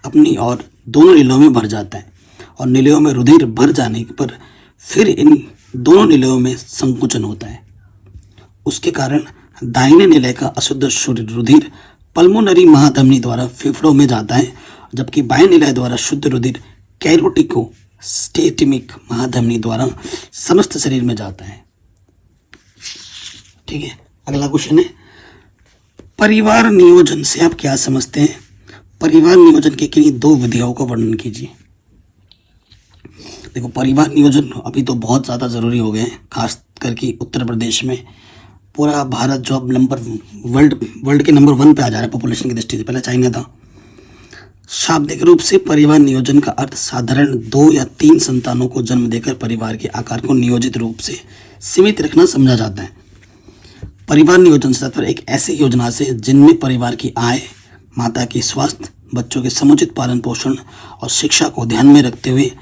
अपनी और दोनों नीलों में भर जाता है और नीलों में रुधिर भर जाने पर फिर इन दोनों नीलों में संकुचन होता है। उसके कारण दाहिने निलय का अशुद्ध रुधिर पल्मोनरी महाधमनी द्वारा फेफड़ों में जाता है, जबकि बाएं निलय द्वारा शुद्ध रुधिर कैरोटिको स्टेटमिक महाधमनी द्वारा समस्त शरीर में जाता है। ठीक है, अगला क्वेश्चन है परिवार नियोजन से आप क्या समझते हैं? परिवार नियोजन की किन्हीं दो विधियों का वर्णन कीजिए। देखो, परिवार नियोजन अभी तो बहुत ज़्यादा ज़रूरी हो गए हैं, खास करके उत्तर प्रदेश में। पूरा भारत जो अब वर्ल्ड के नंबर 1 पे आ जा रहा है पॉपुलेशन की दृष्टि से, पहले चाइना था। शाब्दिक रूप से परिवार नियोजन का अर्थ साधारण 2 या 3 संतानों को जन्म देकर परिवार के आकार को नियोजित रूप से सीमित रखना समझा जाता है। परिवार नियोजन से तात्पर्य एक ऐसी योजना से जिनमें परिवार की आय, माता की स्वास्थ्य, बच्चों के समुचित पालन पोषण और शिक्षा को ध्यान में रखते हुए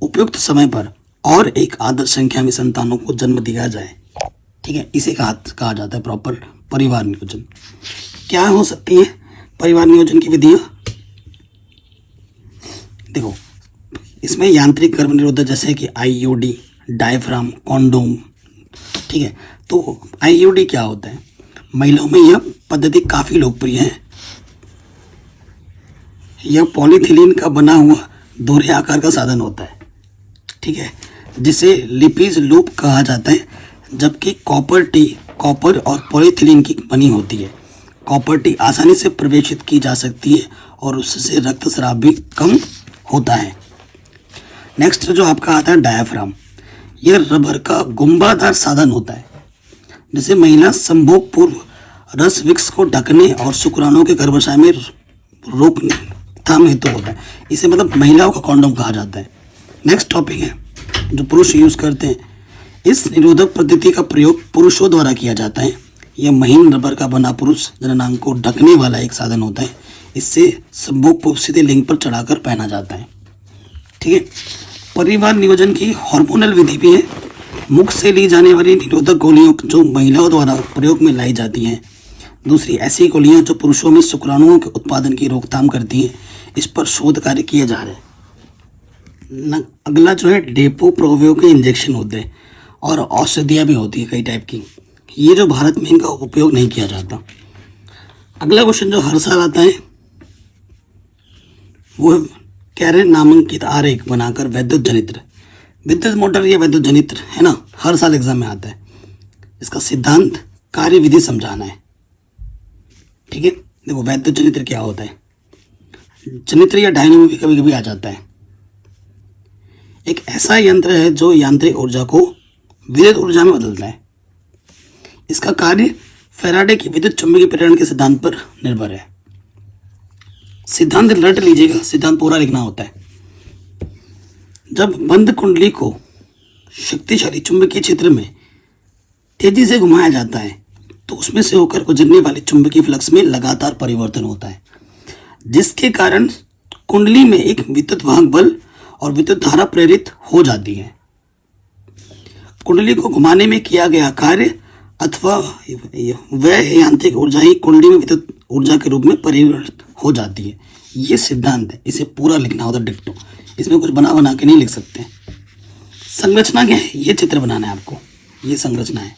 उपयुक्त समय पर और एक आदर्श संख्या में संतानों को जन्म दिया जाए। ठीक है, इसे कहा जाता है प्रॉपर परिवार नियोजन। क्या हो सकती है परिवार नियोजन की विधियां? देखो, इसमें यांत्रिक गर्भ निरोधक जैसे कि आईयूडी, डायफ्राम, कॉन्डोम। ठीक है, तो आईयूडी क्या होता है? महिलाओं में यह पद्धति काफ़ी लोकप्रिय है। यह पॉलीथिलीन का बना हुआ दोहरे आकार का साधन होता है। ठीक है, जिसे लिपीज लूप कहा जाता है, जबकि कॉपर और पॉलीथिलीन की बनी होती है। कॉपर टी आसानी से प्रवेशित की जा सकती है और उससे रक्तस्राव भी कम होता है। नेक्स्ट जो आपका आता है डायाफ्राम। यह रबर का गुंबादार साधन होता है, जिसे महिला संभोग पूर्व रस विक्स को ढकने और शुक्राणुओं के गर्भाशय में रोकथाम हेतु होता है। इसे मतलब महिलाओं का कॉन्डोम कहा जाता है। नेक्स्ट टॉपिक है जो पुरुष यूज करते हैं। इस निरोधक पद्धति का प्रयोग पुरुषों द्वारा किया जाता है। यह महीन रबर का बना पुरुष जननांग को ढकने वाला एक साधन होता है। इससे संभोग पूर्व सीधे लिंग पर चढ़ाकर पहना जाता है। ठीक है, परिवार नियोजन की हार्मोनल विधि भी है। मुख से ली जाने वाली निरोधक गोलियों जो महिलाओं द्वारा प्रयोग में लाई जाती हैं। दूसरी ऐसी गोलियां जो पुरुषों में शुक्राणुओं के उत्पादन की रोकथाम करती हैं। इस पर शोध कार्य किए जा रहे हैं। अगला जो है डेपो प्रोवियो के इंजेक्शन होते हैं और औषधियाँ भी होती है कई टाइप की। ये जो भारत में इनका उपयोग नहीं किया जाता। अगला क्वेश्चन जो हर साल आता है वो कैरेन नामांकित आरेख बनाकर विद्युत मोटर या विद्युत जनित्र है ना, हर साल एग्जाम में आता है। इसका सिद्धांत कार्य विधि समझाना है। ठीक है, देखो विद्युत जनित्र क्या होता है? जनित्र या डायनेमो भी कभी कभी आ जाता है। एक ऐसा यंत्र है जो यांत्रिक ऊर्जा को विद्युत ऊर्जा में बदलता है। इसका कार्य फैराडे की विद्युत चुंबकीय प्रेरण के सिद्धांत पर निर्भर है। सिद्धांत रट लीजिएगा, सिद्धांत पूरा लिखना होता है। जब बंद कुंडली को शक्तिशाली चुंबकीय क्षेत्र में तेजी से घुमाया जाता है तो उसमें से होकर गुजरने वाले चुंबकीय फ्लक्स में लगातार परिवर्तन होता है, जिसके कारण कुंडली में एक विद्युत वाहक बल और विद्युत धारा प्रेरित हो जाती है। कुंडली को घुमाने में किया गया कार्य अथवा वह यांत्रिक ऊर्जा ही कुंडली में विद्युत ऊर्जा के रूप में परिवर्तित हो जाती है। ये सिद्धांत है, इसे पूरा लिखना होता है डिट्टो। इसमें कुछ बना के नहीं लिख सकते। संरचना क्या है? ये चित्र बनाना है आपको। ये संरचना है।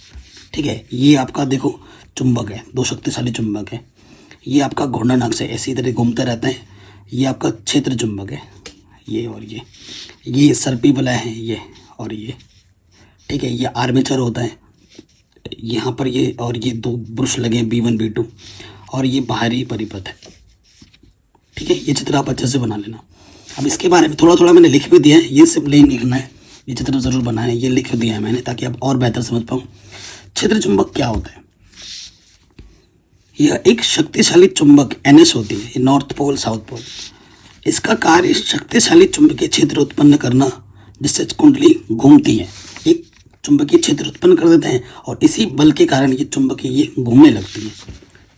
ठीक है, ये आपका देखो चुंबक है, 2 शक्तिशाली चुंबक है। ये आपका घूर्णन अक्ष है, ऐसी तरह घूमता रहता है। ये आपका क्षेत्र चुंबक है, ये और ये सर्पी वलय है, ये और ये। ठीक है, ये आर्मेचर होता है यहाँ पर, ये और ये 2 ब्रश लगे हैं B1 B2 और ये बाहरी परिपथ है। ठीक है, ये चित्र आप अच्छे से बना लेना। अब इसके बारे में थोड़ा थोड़ा मैंने लिख भी दिया है, ये सिर्फ नहीं लिखना है, ये चित्र ज़रूर बनाना है। ये लिख दिया है मैंने ताकि आप और बेहतर समझ पाऊँ। क्षेत्र चुंबक क्या होता है? यह एक शक्तिशाली चुंबक NS होती है, नॉर्थ पोल साउथ पोल। इसका कार्य शक्तिशाली चुंबकीय क्षेत्र उत्पन्न करना, जिससे कुंडली घूमती है। एक चुंबकीय क्षेत्र उत्पन्न कर देते हैं और इसी बल के कारण ये चुंबकीय ये घूमने लगती है।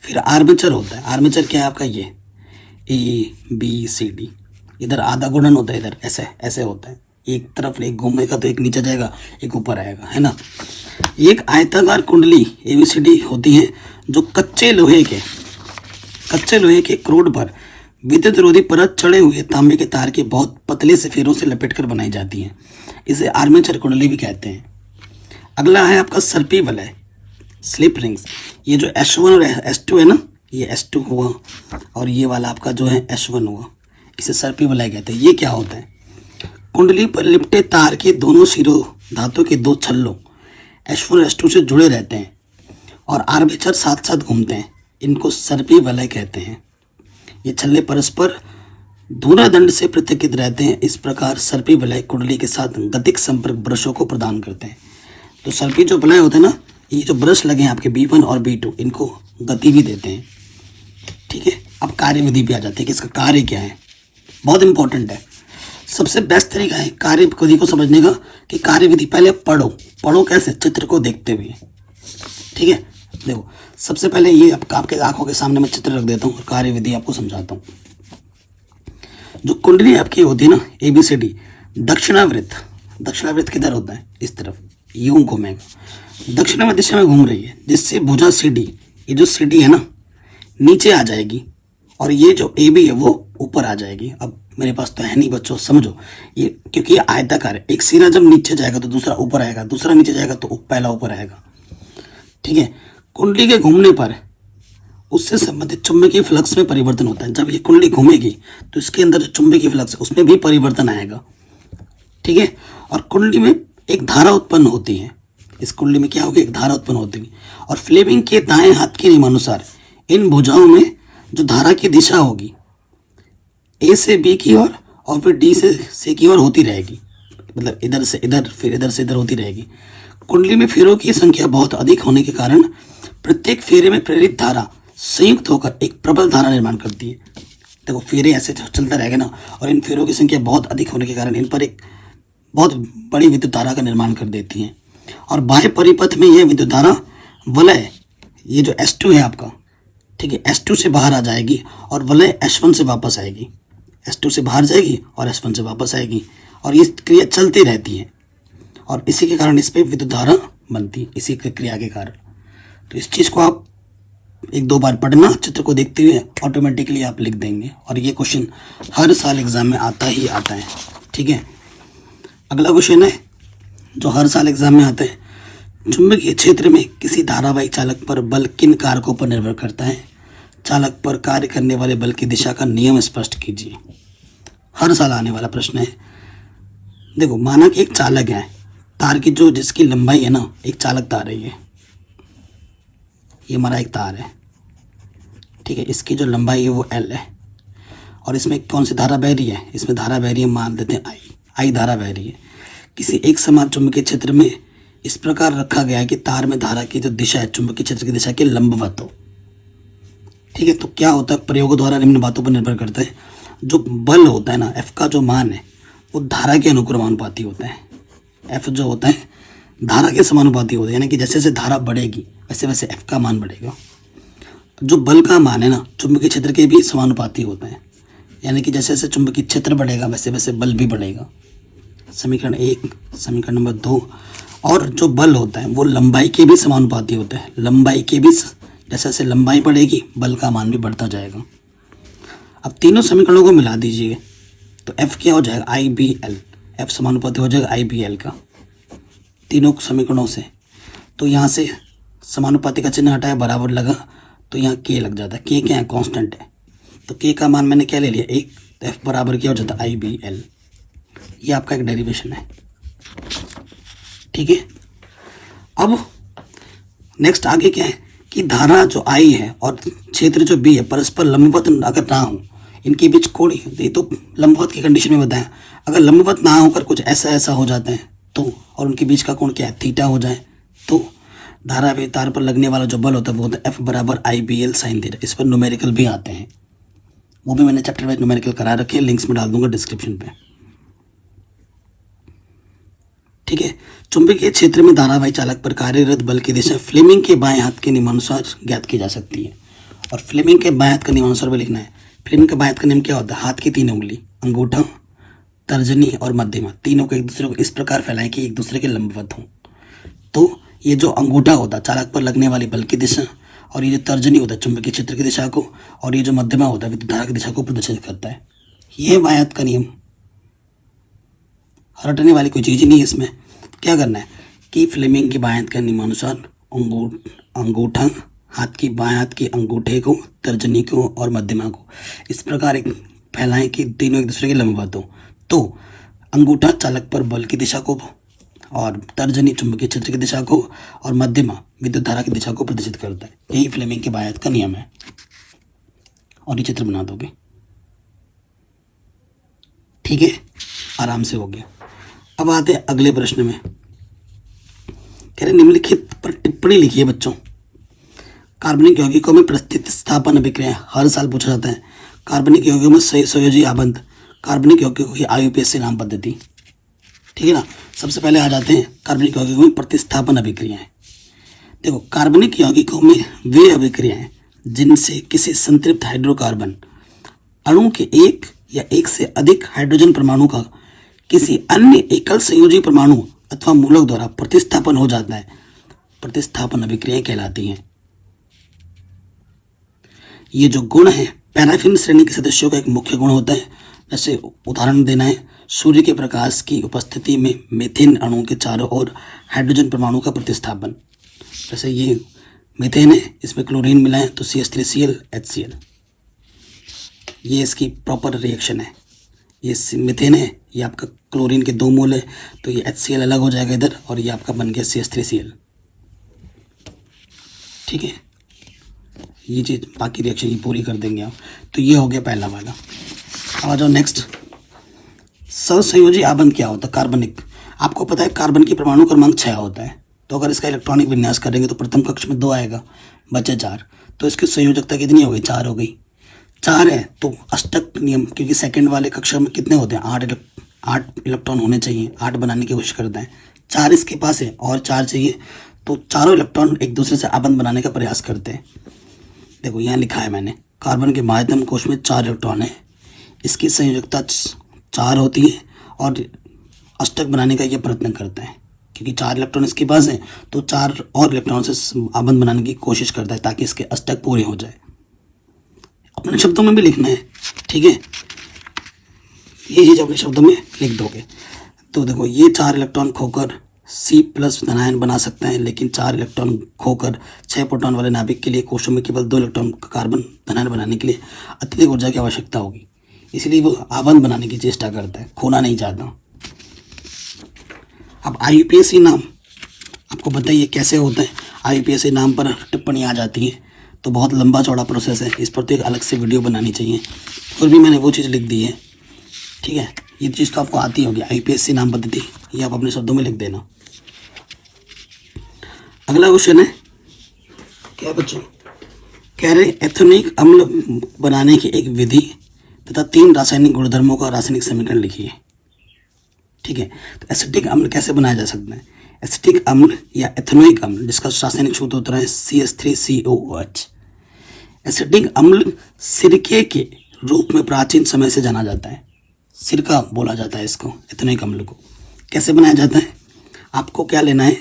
फिर आर्मेचर होता है। आर्मेचर क्या है आपका? ये ABCD, इधर आधा गुणन होता है, इधर ऐसे ऐसे होता है। एक तरफ एक घूमेगा तो एक नीचे जाएगा, एक ऊपर आएगा, है ना। एक आयताकार कुंडली ABCD होती है जो कच्चे लोहे के क्रोड पर विद्युत विरोधी परत चढ़े हुए तांबे के तार के बहुत पतले से फेरों से लपेटकर बनाई जाती है। इसे आर्मेचर कुंडली भी कहते हैं। अगला है आपका सर्पी वलय, स्लिप रिंग्स। ये जो S1 और S2 है ना, ये S2 हुआ और ये वाला आपका जो है S1 हुआ, इसे सर्पी वलय कहते हैं। ये क्या होता है? कुंडली पर लिपटे तार के दोनों सिरों धातु के दो छल्लों S1 और S2 से जुड़े रहते हैं और आर्मेचर साथ साथ घूमते हैं। इनको सर्पी वलय कहते हैं। ये छल्ले परस्पर धुरादंड से पृथकित रहते हैं। इस प्रकार सर्पी वलय कुंडली के साथ गतिक संपर्क ब्रशों को प्रदान करते हैं। तो सर्पी जो वलय होते हैं ना, ये जो ब्रश लगे हैं आपके B1 और B2, इनको गति भी देते हैं। ठीक है, अब कार्यविधि भी आ जाती है कि इसका कार्य क्या है। बहुत इंपॉर्टेंट है। सबसे बेस्ट तरीका है कार्यविधि को समझने का कि कार्यविधि पहले पढ़ो कैसे? चित्र को देखते हुए। ठीक है, देखो सबसे पहले ये आपके आंखों के सामने मैं चित्र रख देता हूँ और कार्यविधि आपको समझाता हूँ। जो कुंडली आपकी होती है ना ABCD, दक्षिणावृत्त किधर होता है? इस तरफ, यूं घूमेगा, दक्षिणावर्त दिशा में घूम रही है, जिससे भुजा CD, ये जो CD है ना नीचे आ जाएगी और ये जो AB है वो ऊपर आ जाएगी। अब मेरे पास तो है नहीं बच्चों, समझो ये, क्योंकि ये आयताकार है। एक सिरा जब नीचे जाएगा तो दूसरा ऊपर आएगा, दूसरा नीचे जाएगा तो पहला ऊपर आएगा। ठीक है, कुंडली के घूमने पर उससे संबंधित चुंबकीय फ्लक्स में परिवर्तन होता है। जब ये कुंडली घूमेगी तो इसके अंदर जो चुंबकीय फ्लक्स है उसमें भी परिवर्तन आएगा। ठीक है, और कुंडली में एक धारा उत्पन्न होती है। इस कुंडली में क्या होगी? एक धारा उत्पन्न होती है। और फ्लेमिंग के दाएं हाथ के नियमानुसार इन भुजाओं में जो धारा की दिशा होगी A से B की ओर और फिर D से C की ओर होती रहेगी। मतलब इधर से इधर, फिर इधर से इधर होती रहेगी। कुंडली में फेरों की संख्या बहुत अधिक होने के कारण प्रत्येक फेरे में प्रेरित धारा संयुक्त होकर एक प्रबल धारा निर्माण करती है। देखो फेरे ऐसे चलता रहेगा ना, और इन फेरों की संख्या बहुत अधिक होने के कारण इन पर एक बहुत बड़ी विद्युत धारा का निर्माण कर देती है। और बाह्य परिपथ में यह विद्युत धारा वलय, ये जो S2 है आपका, ठीक है, S2 से बाहर आ जाएगी और वलय S1 से वापस आएगी। S2 से बाहर जाएगी और S1 से वापस आएगी और ये क्रिया चलती रहती है और इसी के कारण इस पर विद्युत धारा बनती है, इसी क्रिया के कारण। तो इस चीज़ को आप एक दो बार पढ़ना, चित्र को देखते हुए ऑटोमेटिकली आप लिख देंगे। और ये क्वेश्चन हर साल एग्जाम में आता ही आता है। ठीक है, अगला क्वेश्चन है जो हर साल एग्जाम में आता है। चुंबकीय क्षेत्र में किसी धारावाही चालक पर बल किन कारकों पर निर्भर करता है? चालक पर कार्य करने वाले बल की दिशा का नियम स्पष्ट कीजिए। हर साल आने वाला प्रश्न है। देखो माना कि एक चालक है, तार की जो जिसकी लंबाई है ना, एक चालक तार है, ये हमारा एक तार है। ठीक है, इसकी जो लंबाई है वो L है और इसमें कौन सी धारा बह रही है? इसमें धारा बह रही है, मान लेते हैं I धारा बह रही है। किसी एक समान चुंबकीय क्षेत्र में इस प्रकार रखा गया है कि तार में धारा की जो दिशा है चुंबकीय क्षेत्र की दिशा के लंबवत हो। ठीक है, तो क्या होता है? प्रयोगों द्वारा निम्न बातों पर निर्भर करता है। जो बल होता है ना, F का जो मान है वो धारा के अनुक्रमानुपाती होता है। F जो होता है धारा के समानुपाती होता है, यानी कि जैसे जैसे धारा बढ़ेगी वैसे वैसे F का मान बढ़ेगा। जो बल का मान है ना, चुंबकीय क्षेत्र के भी समानुपाती होता है, यानी कि जैसे जैसे चुंबकीय क्षेत्र बढ़ेगा वैसे वैसे बल भी बढ़ेगा। समीकरण 1, समीकरण नंबर 2। और जो बल होता है वो लंबाई के भी समानुपाती होता है। लंबाई के भी, जैसे जैसे लंबाई बढ़ेगी बल का मान भी बढ़ता जाएगा। अब तीनों समीकरणों को मिला दीजिए तो F क्या हो जाएगा? IBL। F समानुपाती हो जाएगा IBL का तीनों समीकरणों से। तो यहाँ से समानुपाती का चिन्ह हटाया, बराबर लगा, तो यहाँ K लग जाता है। K क्या है? कांस्टेंट है। तो K का मान मैंने क्या ले लिया? 1। तो F बराबर क्या हो जाता है? IBL। ये आपका एक डेरिवेशन है। ठीक है, अब नेक्स्ट आगे क्या है कि धारा जो I है और क्षेत्र जो B है परस्पर लंबवत अगर ना हो, इनके बीच कोण, ये तो लंबवत की कंडीशन में बताया। अगर लंबवत ना होकर कुछ ऐसा ऐसा हो जाता है तो, और उनके बीच का कोण क्या है? थीटा हो जाए, तो धारावाही तार पर लगने वाला जो बल होता है वो होता है F बराबर IBL साइन थीटा। इस पर न्यूमेरिकल भी आते हैं, वो भी मैंने चैप्टर वाइज न्यूमेरिकल करा रखे हैं, लिंक्स में डाल दूंगा डिस्क्रिप्शन पे। ठीक है, चुंबकीय क्षेत्र में धारावाही चालक पर कार्यरत बल की दिशा फ्लेमिंग के बाएं हाथ के नियमानुसार ज्ञात की जा सकती है। और फ्लेमिंग के बाएं हाथ का नियमानुसार भी लिखना है। फ्लेमिंग के बाएं हाथ का नियम क्या होता है? हाथ की 3 उंगली, अंगूठा, तर्जनी और मध्यमा, तीनों को एक दूसरे को इस प्रकार फैलाएं कि एक दूसरे के लंबवत हों। तो ये जो अंगूठा होता है चालक पर लगने वाली बल की दिशा, और ये जो तर्जनी होता है चुंबकीय क्षेत्र की दिशा को, और ये जो मध्यमा होता है विद्युत धारा की दिशा को प्रदर्शित करता है। ये है बायात का नियम, रटने वाली कोई चीज़ ही नहीं है इसमें। क्या करना है कि फ्लेमिंग के बायात के नियमानुसार अंगूठा हाथ की बाएं हाथ के अंगूठे को, तर्जनी को और मध्यमा को इस प्रकार एक फैलाएं कि तीनों एक दूसरे के लंबवत हो। तो अंगूठा चालक पर बल की दिशा को, और तर्जनी चुंबकीय क्षेत्र की दिशा को, और मध्यमा विद्युत धारा की दिशा को प्रदर्शित करता है। यही फ्लेमिंग के बायात का नियम है। और ये चित्र बना दोगे, ठीक है, आराम से हो गया। अब आते हैं अगले प्रश्न में। कह रहे निम्नलिखित पर टिप्पणी लिखिए बच्चों। कार्बनिक यौगिकों में प्रतिस्थापन अभिक्रिया हर साल पूछा जाता है। कार्बनिक यौगिकों में संयोजी आबंध, कार्बनिक यौगिकों की IUPAC नाम पद्धति, ठीक है ना। सबसे पहले आ जाते हैं कार्बनिक यौगिकों में प्रतिस्थापन अभिक्रियाएं। देखो, कार्बनिक यौगिकों में वे अभिक्रियाएं जिनसे किसी संतृप्त हाइड्रोकार्बन अणु के एक या एक से अधिक हाइड्रोजन परमाणु का किसी अन्य एकल संयोजी परमाणु अथवा मूलक द्वारा प्रतिस्थापन हो जाता है, प्रतिस्थापन अभिक्रियाएं कहलाती हैं। ये जो गुण है पैराफिन श्रेणी के सदस्यों का एक मुख्य गुण होता है। जैसे उदाहरण देना है, सूर्य के प्रकाश की उपस्थिति में मीथेन अणु के चारों ओर हाइड्रोजन परमाणु का प्रतिस्थापन। जैसे ये मीथेन है, इसमें क्लोरीन मिला है तो CH3Cl HCl, ये इसकी प्रॉपर रिएक्शन है। ये मीथेन है, ये आपका क्लोरीन के 2 मोल है तो ये HCl अलग हो जाएगा इधर, और ये आपका बन गया CH3Cl, ठीक है। ये चीज़ बाकी रिएक्शन ये पूरी कर देंगे आप। तो ये हो गया पहला वाला। अब आ जाओ नेक्स्ट। सहसंयोजी आबंध क्या होता है? कार्बनिक, आपको पता है कार्बन की परमाणु क्रमांक 6 होता है। तो अगर इसका इलेक्ट्रॉनिक विन्यास करेंगे तो प्रथम कक्ष में 2 आएगा, बचे 4, तो इसकी संयोजकता कितनी हो गई? 4 हो गई। 4 है तो अष्टक नियम, क्योंकि सेकंड वाले कक्षा में कितने होते हैं? 8 इलेक्ट्रॉन होने चाहिए, 8 बनाने की कोशिश करते हैं। 4 इसके पास है और 4 चाहिए, तो चारों इलेक्ट्रॉन एक दूसरे से आबंध बनाने का प्रयास करते हैं। देखो यहाँ लिखा है मैंने, कार्बन के माध्यम कोश में 4 इलेक्ट्रॉन है, इसकी संयोजकता 4 होती है और अष्टक बनाने का ये प्रयत्न करता है। क्योंकि 4 इलेक्ट्रॉन इसके पास है तो 4 और इलेक्ट्रॉन से आबंध बनाने की कोशिश करता है ताकि इसके अष्टक पूरे हो जाए। अपने शब्दों में भी लिखना है, ठीक है, ये चीज़ अपने शब्दों में लिख दोगे। तो देखो ये 4 इलेक्ट्रॉन खोकर C+ धनायन बना सकता है, लेकिन 4 इलेक्ट्रॉन खोकर 6 प्रोटॉन वाले नाभिक के लिए कोशों में केवल 2 इलेक्ट्रॉन कार्बन धनायन बनाने के लिए अत्यधिक ऊर्जा की आवश्यकता होगी, इसलिए वो आबंध बनाने की चेष्टा करता है, खोना नहीं चाहता। अब IUPAC नाम आपको बताइए कैसे होता है। IUPAC नाम पर टिप्पणी आ जाती है तो बहुत लंबा चौड़ा प्रोसेस है, इस पर तो एक अलग से वीडियो बनानी चाहिए, और भी मैंने वो चीज़ लिख दी है, ठीक है। ये चीज़ तो आपको आती होगी, IUPAC नाम पद्धति, ये आप अपने शब्दों में लिख देना। अगला क्वेश्चन है क्या बच्चों, कह रहे एथेनोइक अम्ल बनाने की एक विधि तथा 3 रासायनिक गुणधर्मों का रासायनिक समीकरण लिखिए, ठीक है। तो एसिटिक अम्ल कैसे बनाया जा सकता है? एसिटिक अम्ल या एथेनोइक अम्ल, जिसका रासायनिक सूत्र होता है CH3COOH। एसिटिक अम्ल सिरके के रूप में प्राचीन समय से जाना जाता है, सिरका बोला जाता है इसको, एथेनोइक अम्ल को। कैसे बनाया जाता है? आपको क्या लेना है,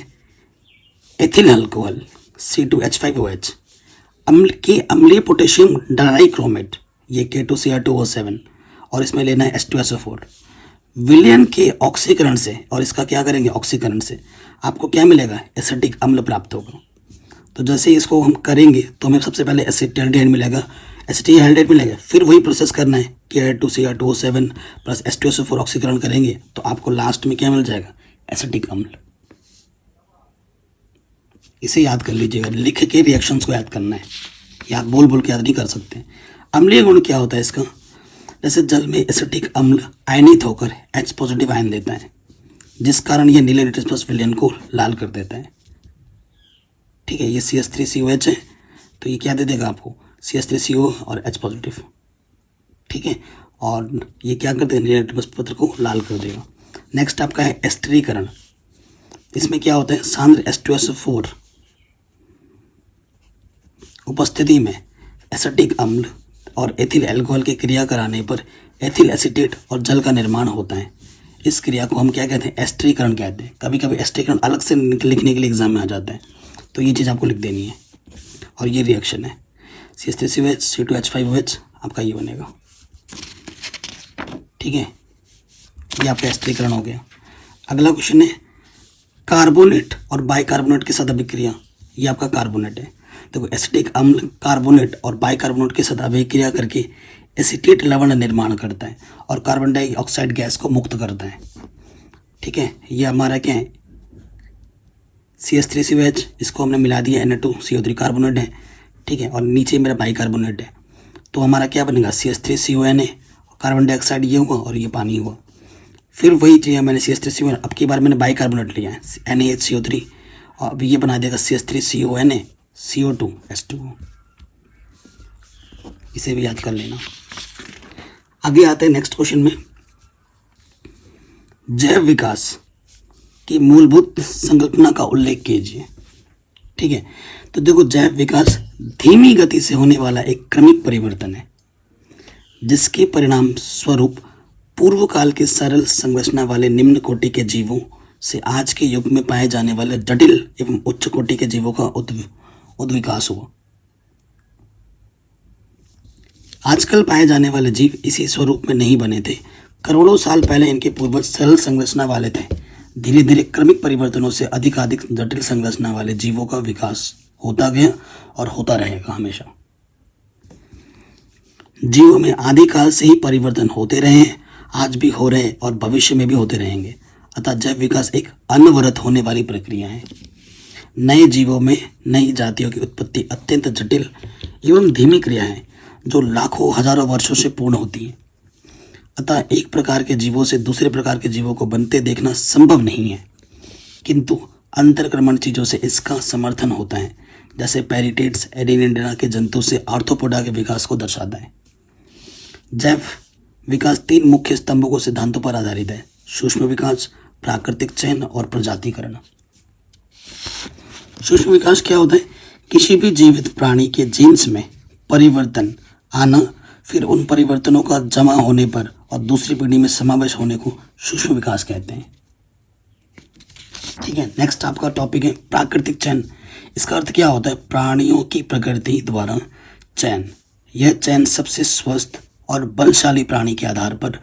एथिल अल्कोहल C2H5OH, अम्ल के अम्लीय पोटेशियम डाइक्रोमेट ये K2Cr2O7, और इसमें लेना है H2SO4। विलयन के ऑक्सीकरण से, और इसका क्या करेंगे ऑक्सीकरण से, आपको क्या मिलेगा? एसिटिक अम्ल प्राप्त होगा। तो जैसे इसको हम करेंगे तो हमें सबसे पहले एसिटाल्डिहाइड मिलेगा, एसिटाल्डिहाइड मिलेगा, फिर वही प्रोसेस करना है K2Cr2O7 प्लस H2SO4 ऑक्सीकरण करेंगे तो आपको लास्ट में क्या मिल जाएगा? एसिटिक अम्ल। इसे याद कर लीजिएगा, लिख के रिएक्शंस को याद करना है, याद बोल बोल के याद नहीं कर सकते। अम्लीय गुण क्या होता है इसका? जैसे जल में एसिटिक अम्ल आयनित होकर H+ आयन देता है, जिस कारण यह नीले निट्रस विलयन को लाल कर देता है, ठीक है। ये CH3COH है तो ये क्या दे देगा आपको? CH3CO और H+, ठीक है। और ये क्या कर देगा? नीले निट्रस पत्र को लाल कर देगा। नेक्स्ट आपका है एस्टरीकरण। इसमें क्या होता है? सांद्र H2SO4 उपस्थिति में एसिटिक अम्ल और एथिल अल्कोहल की क्रिया कराने पर एथिल एसीटेट और जल का निर्माण होता है। इस क्रिया को हम क्या कहते हैं? एस्टरीकरण कहते हैं। कभी कभी एस्टरीकरण अलग से लिखने के लिए एग्जाम में आ जाता है, तो ये चीज़ आपको लिख देनी है। और ये रिएक्शन है CH3COH C2H5OH आपका ये बनेगा। ठीक है, ये आपका एस्टरीकरण हो गया। अगला क्वेश्चन है कार्बोनेट और बाइकार्बोनेट के साथ अभिक्रिया। ये आपका कार्बोनेट है। देखो एसिटिक अम्ल कार्बोनेट और बाइकार्बोनेट के साथ अभिक्रिया करके एसीटेट लवण निर्माण करता है और कार्बन डाइऑक्साइड गैस को मुक्त करता है। ठीक है, ये हमारा क्या है CH3COH, इसको हमने मिला दिया Na2CO3 कार्बोनेट है। ठीक है, और नीचे मेरा बाइकार्बोनेट है, तो हमारा क्या बनेगा CH3CONA, कार्बन डाइऑक्साइड ये हुआ और ये पानी हुआ। फिर वही चीज़ मैंने CH3CON, अब की बार मैंने बाइकार्बोनेट लिया है NaHCO3 और अब ये बना देगा CH3CONA CO2 H2O। इसे भी याद कर लेना। आगे आते हैं नेक्स्ट क्वेश्चन में, जैव विकास की मूलभूत संकल्पना का उल्लेख कीजिए। ठीक है, तो देखो जैव विकास धीमी गति से होने वाला एक क्रमिक परिवर्तन है जिसके परिणाम स्वरूप पूर्व काल के सरल संरचना वाले निम्न कोटि के जीवों से आज के युग में पाए जाने वाले जटिल एवं उच्च कोटि के जीवों का उद्विकास हुआ। आजकल पाए जाने वाले जीव इसी स्वरूप में नहीं बने थे। करोड़ों साल पहले इनके पूर्वज सरल संरचना वाले थे। धीरे धीरे क्रमिक परिवर्तनों से अधिकाधिक जटिल संरचना वाले जीवों का विकास होता गया और होता रहेगा हमेशा। जीवों में आदिकाल से ही परिवर्तन होते रहे हैं, आज भी हो रहे हैं और भविष्य में भी होते रहेंगे। अतः जैव विकास एक अनवरत होने वाली प्रक्रिया है। नए जीवों में नई जातियों की उत्पत्ति अत्यंत जटिल एवं धीमी क्रिया है जो लाखों हजारों वर्षों से पूर्ण होती है। अतः एक प्रकार के जीवों से दूसरे प्रकार के जीवों को बनते देखना संभव नहीं है, किंतु अंतरक्रमण चीज़ों से इसका समर्थन होता है, जैसे पैरिटेट्स एडिनिडेना के जंतु से आर्थ्रोपोडा के विकास को दर्शाता है। जैव विकास 3 मुख्य स्तंभों को सिद्धांतों पर आधारित है: सूक्ष्म विकास, प्राकृतिक चयन और प्रजातिकरण। सूक्ष्म विकास क्या होता है? किसी भी जीवित प्राणी के जीन्स में परिवर्तन आना, फिर उन परिवर्तनों का जमा होने पर और दूसरी पीढ़ी में समावेश होने को सूक्ष्म विकास कहते हैं। ठीक है, नेक्स्ट आपका टॉपिक है प्राकृतिक चयन। इसका अर्थ क्या होता है? प्राणियों की प्रकृति द्वारा चयन। यह चयन सबसे स्वस्थ और बलशाली प्राणी के आधार पर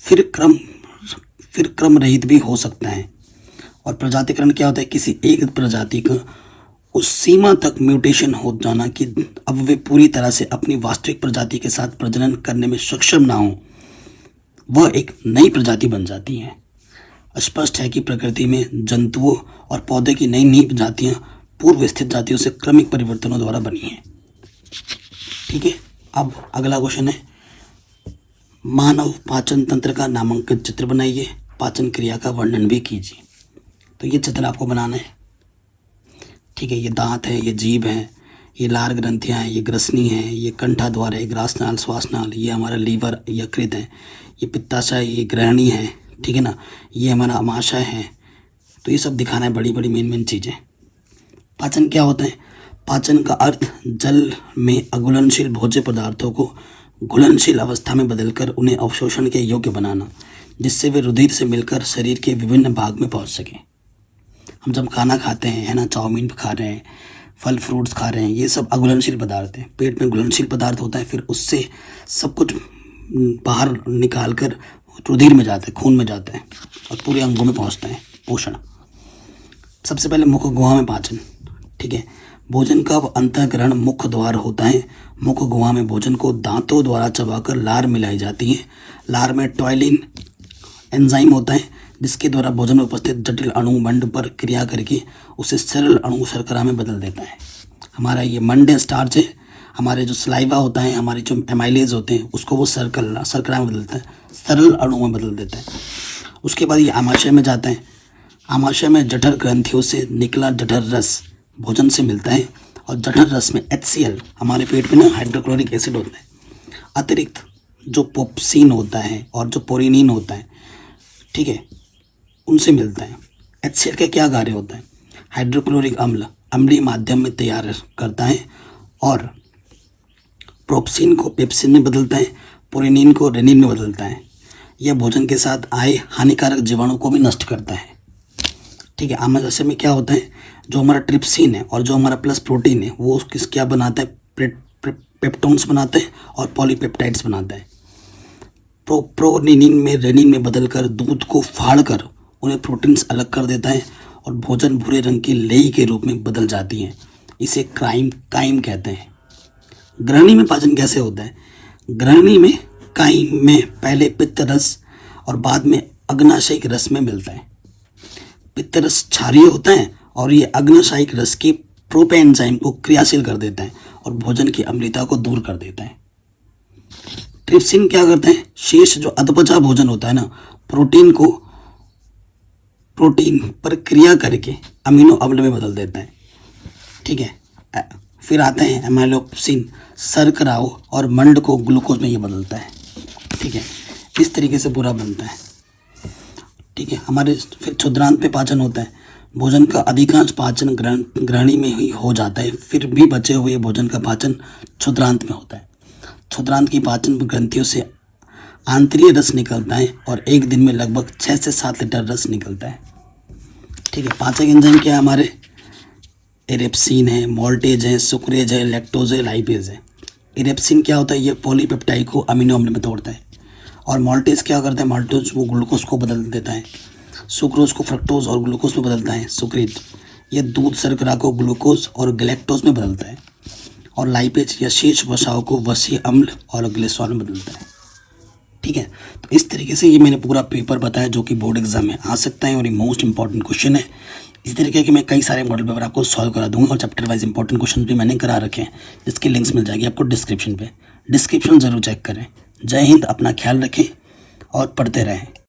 फिर क्रम रहित भी हो सकता है। और प्रजातिकरण क्या होता है? किसी एक प्रजाति का उस सीमा तक म्यूटेशन हो जाना कि अब वे पूरी तरह से अपनी वास्तविक प्रजाति के साथ प्रजनन करने में सक्षम ना हो, वह एक नई प्रजाति बन जाती है। स्पष्ट है कि प्रकृति में जंतुओं और पौधे की नई नई प्रजातियां पूर्व स्थित जातियों से क्रमिक परिवर्तनों द्वारा बनी हैं। ठीक है, अब अगला क्वेश्चन है मानव पाचन तंत्र का नामांकित चित्र बनाइए, पाचन क्रिया का वर्णन भी कीजिए। तो ये चित्र आपको बनाना है। ठीक है, ये दांत है, ये जीभ है, ये लार ग्रंथियाँ हैं, ये ग्रसनी है, ये कंठाद्वार है, ग्रासनाल, श्वासनाल, ये हमारा लीवर यकृत है, ये पित्ताशय, ये ग्रहणी है। ठीक है ना, ये हमारा अमाशय है। तो ये सब दिखाना है, बड़ी बड़ी मेन चीज़ें। पाचन क्या होता है? पाचन का अर्थ जल में अघुलनशील भोज्य पदार्थों को घुलनशील अवस्था में बदलकर उन्हें अवशोषण के योग्य बनाना, जिससे वे रुधिर से मिलकर शरीर के विभिन्न भाग में पहुंच सकें। हम जब खाना खाते हैं, है ना, चाउमीन खा रहे हैं, फल फ्रूट्स खा रहे हैं, ये सब अघुलनशील पदार्थ हैं। पेट में घुलनशील पदार्थ होता है, फिर उससे सब कुछ बाहर निकाल कर रुधिर में जाता है, खून में जाता है और पूरे अंगों में पहुंचता है पोषण। सबसे पहले मुख गुहा में पाचन। ठीक है, भोजन का अंतःग्रहण मुख्य द्वार होता है। मुख्य गुहा में भोजन को दांतों द्वारा चबाकर लार मिलाई जाती है। लार में टॉयलिन एंजाइम होता है जिसके द्वारा भोजन में उपस्थित जटिल अणु मंड पर क्रिया करके उसे सरल अणु शर्करा में बदल देता है। हमारा ये मंड स्टार्च है, हमारे जो स्लाइवा होता है, हमारे जो एमाइलेज होते हैं, उसको वो शर्करा में बदलता है, सरल अणु में बदल देता है। उसके बाद ये आमाशय में जाता है। आमाशय में जठर ग्रंथियों से निकला जठर रस भोजन से मिलता है और जठर रस में HCl, हमारे पेट में ना हाइड्रोक्लोरिक एसिड होता है, अतिरिक्त जो पोप्सिन होता है और जो पोरिनीन होता है, ठीक है, उनसे मिलता है। HCl का क्या कार्य होता है? हाइड्रोक्लोरिक अम्ल अम्लीय माध्यम में तैयार करता है और प्रोप्सिन को पेप्सिन में बदलता है, पोरिनीन को रेनिन में बदलता है। यह भोजन के साथ आए हानिकारक जीवाणु को भी नष्ट करता है। ठीक है। आमाशय में क्या होता है, जो हमारा ट्रिप्सिन है और जो हमारा प्लस प्रोटीन है वो किस क्या बनाता है, पेप्टोन्स बनाते हैं और पॉलीपेप्टाइड्स बनाते हैं। प्रोनिनिन में रेनिन में बदलकर दूध को फाड़कर उन्हें प्रोटीन्स अलग कर देता है और भोजन भूरे रंग की लेई के रूप में बदल जाती है। इसे काइम कहते हैं। ग्रहणी में पाचन कैसे होता है? ग्रहणी में काइम में पहले पित्त रस और बाद में अग्नाशयिक रस में मिलता है। पित्त रस क्षारीय होता है और ये अग्नाशयिक रस की प्रोपेंजाइम को क्रियाशील कर देता है और भोजन की अम्लता को दूर कर देता है। ट्रिप्सिन क्या करते हैं, शेष जो अधपचा भोजन होता है ना, प्रोटीन पर क्रिया करके अमीनो अम्ल में बदल देता है। ठीक है। फिर आते हैं एमाइलोपेक्सिन, शर्करा और मंड को ग्लूकोज में ये बदलता है। ठीक है, इस तरीके से पूरा बनता है। ठीक है। हमारे फिर क्षुद्रांत पे पाचन होता है। भोजन का अधिकांश पाचन ग्रहणी में ही हो जाता है, फिर भी बचे हुए भोजन का पाचन क्षुद्रांत में होता है। क्षुद्रांत की पाचन ग्रंथियों से आंतरीय रस निकलता है और एक दिन में लगभग 6 से 7 लीटर रस निकलता है। ठीक है। पाचक एंजाइम क्या है हमारे, इरेप्सिन है, मोल्टेज है, सुक्रेज है, लैक्टोज है, लाइपेज है। इरेप्सिन क्या होता है, ये पॉलीपेप्टाइड को अमीनो अम्ल में तोड़ता है। और मोल्टेज क्या करता है, मोल्टेज वो ग्लूकोज को बदल देता है। सुक्रोज को फ्रक्टोज और ग्लूकोज में बदलता है। सुक्रेज ये दूध शर्करा को ग्लूकोज और गैलेक्टोज में बदलता है। और लाइपेज या शेष वसाओं को वसीय अम्ल और ग्लिसरॉल में बदलता है। ठीक है। तो इस तरीके से ये मैंने पूरा पेपर बताया जो कि बोर्ड एग्जाम में आ सकता है और ये मोस्ट इंपॉर्टेंट क्वेश्चन है। इस तरीके के मैं कई सारे मॉडल पेपर आपको सॉल्व करा दूंगा और चैप्टर वाइज इंपॉर्टेंट क्वेश्चन भी मैंने करा रखे हैं, जिसकी लिंक्स मिल जाएगी आपको डिस्क्रिप्शन पे। डिस्क्रिप्शन ज़रूर चेक करें। जय हिंद, अपना ख्याल रखें और पढ़ते रहें।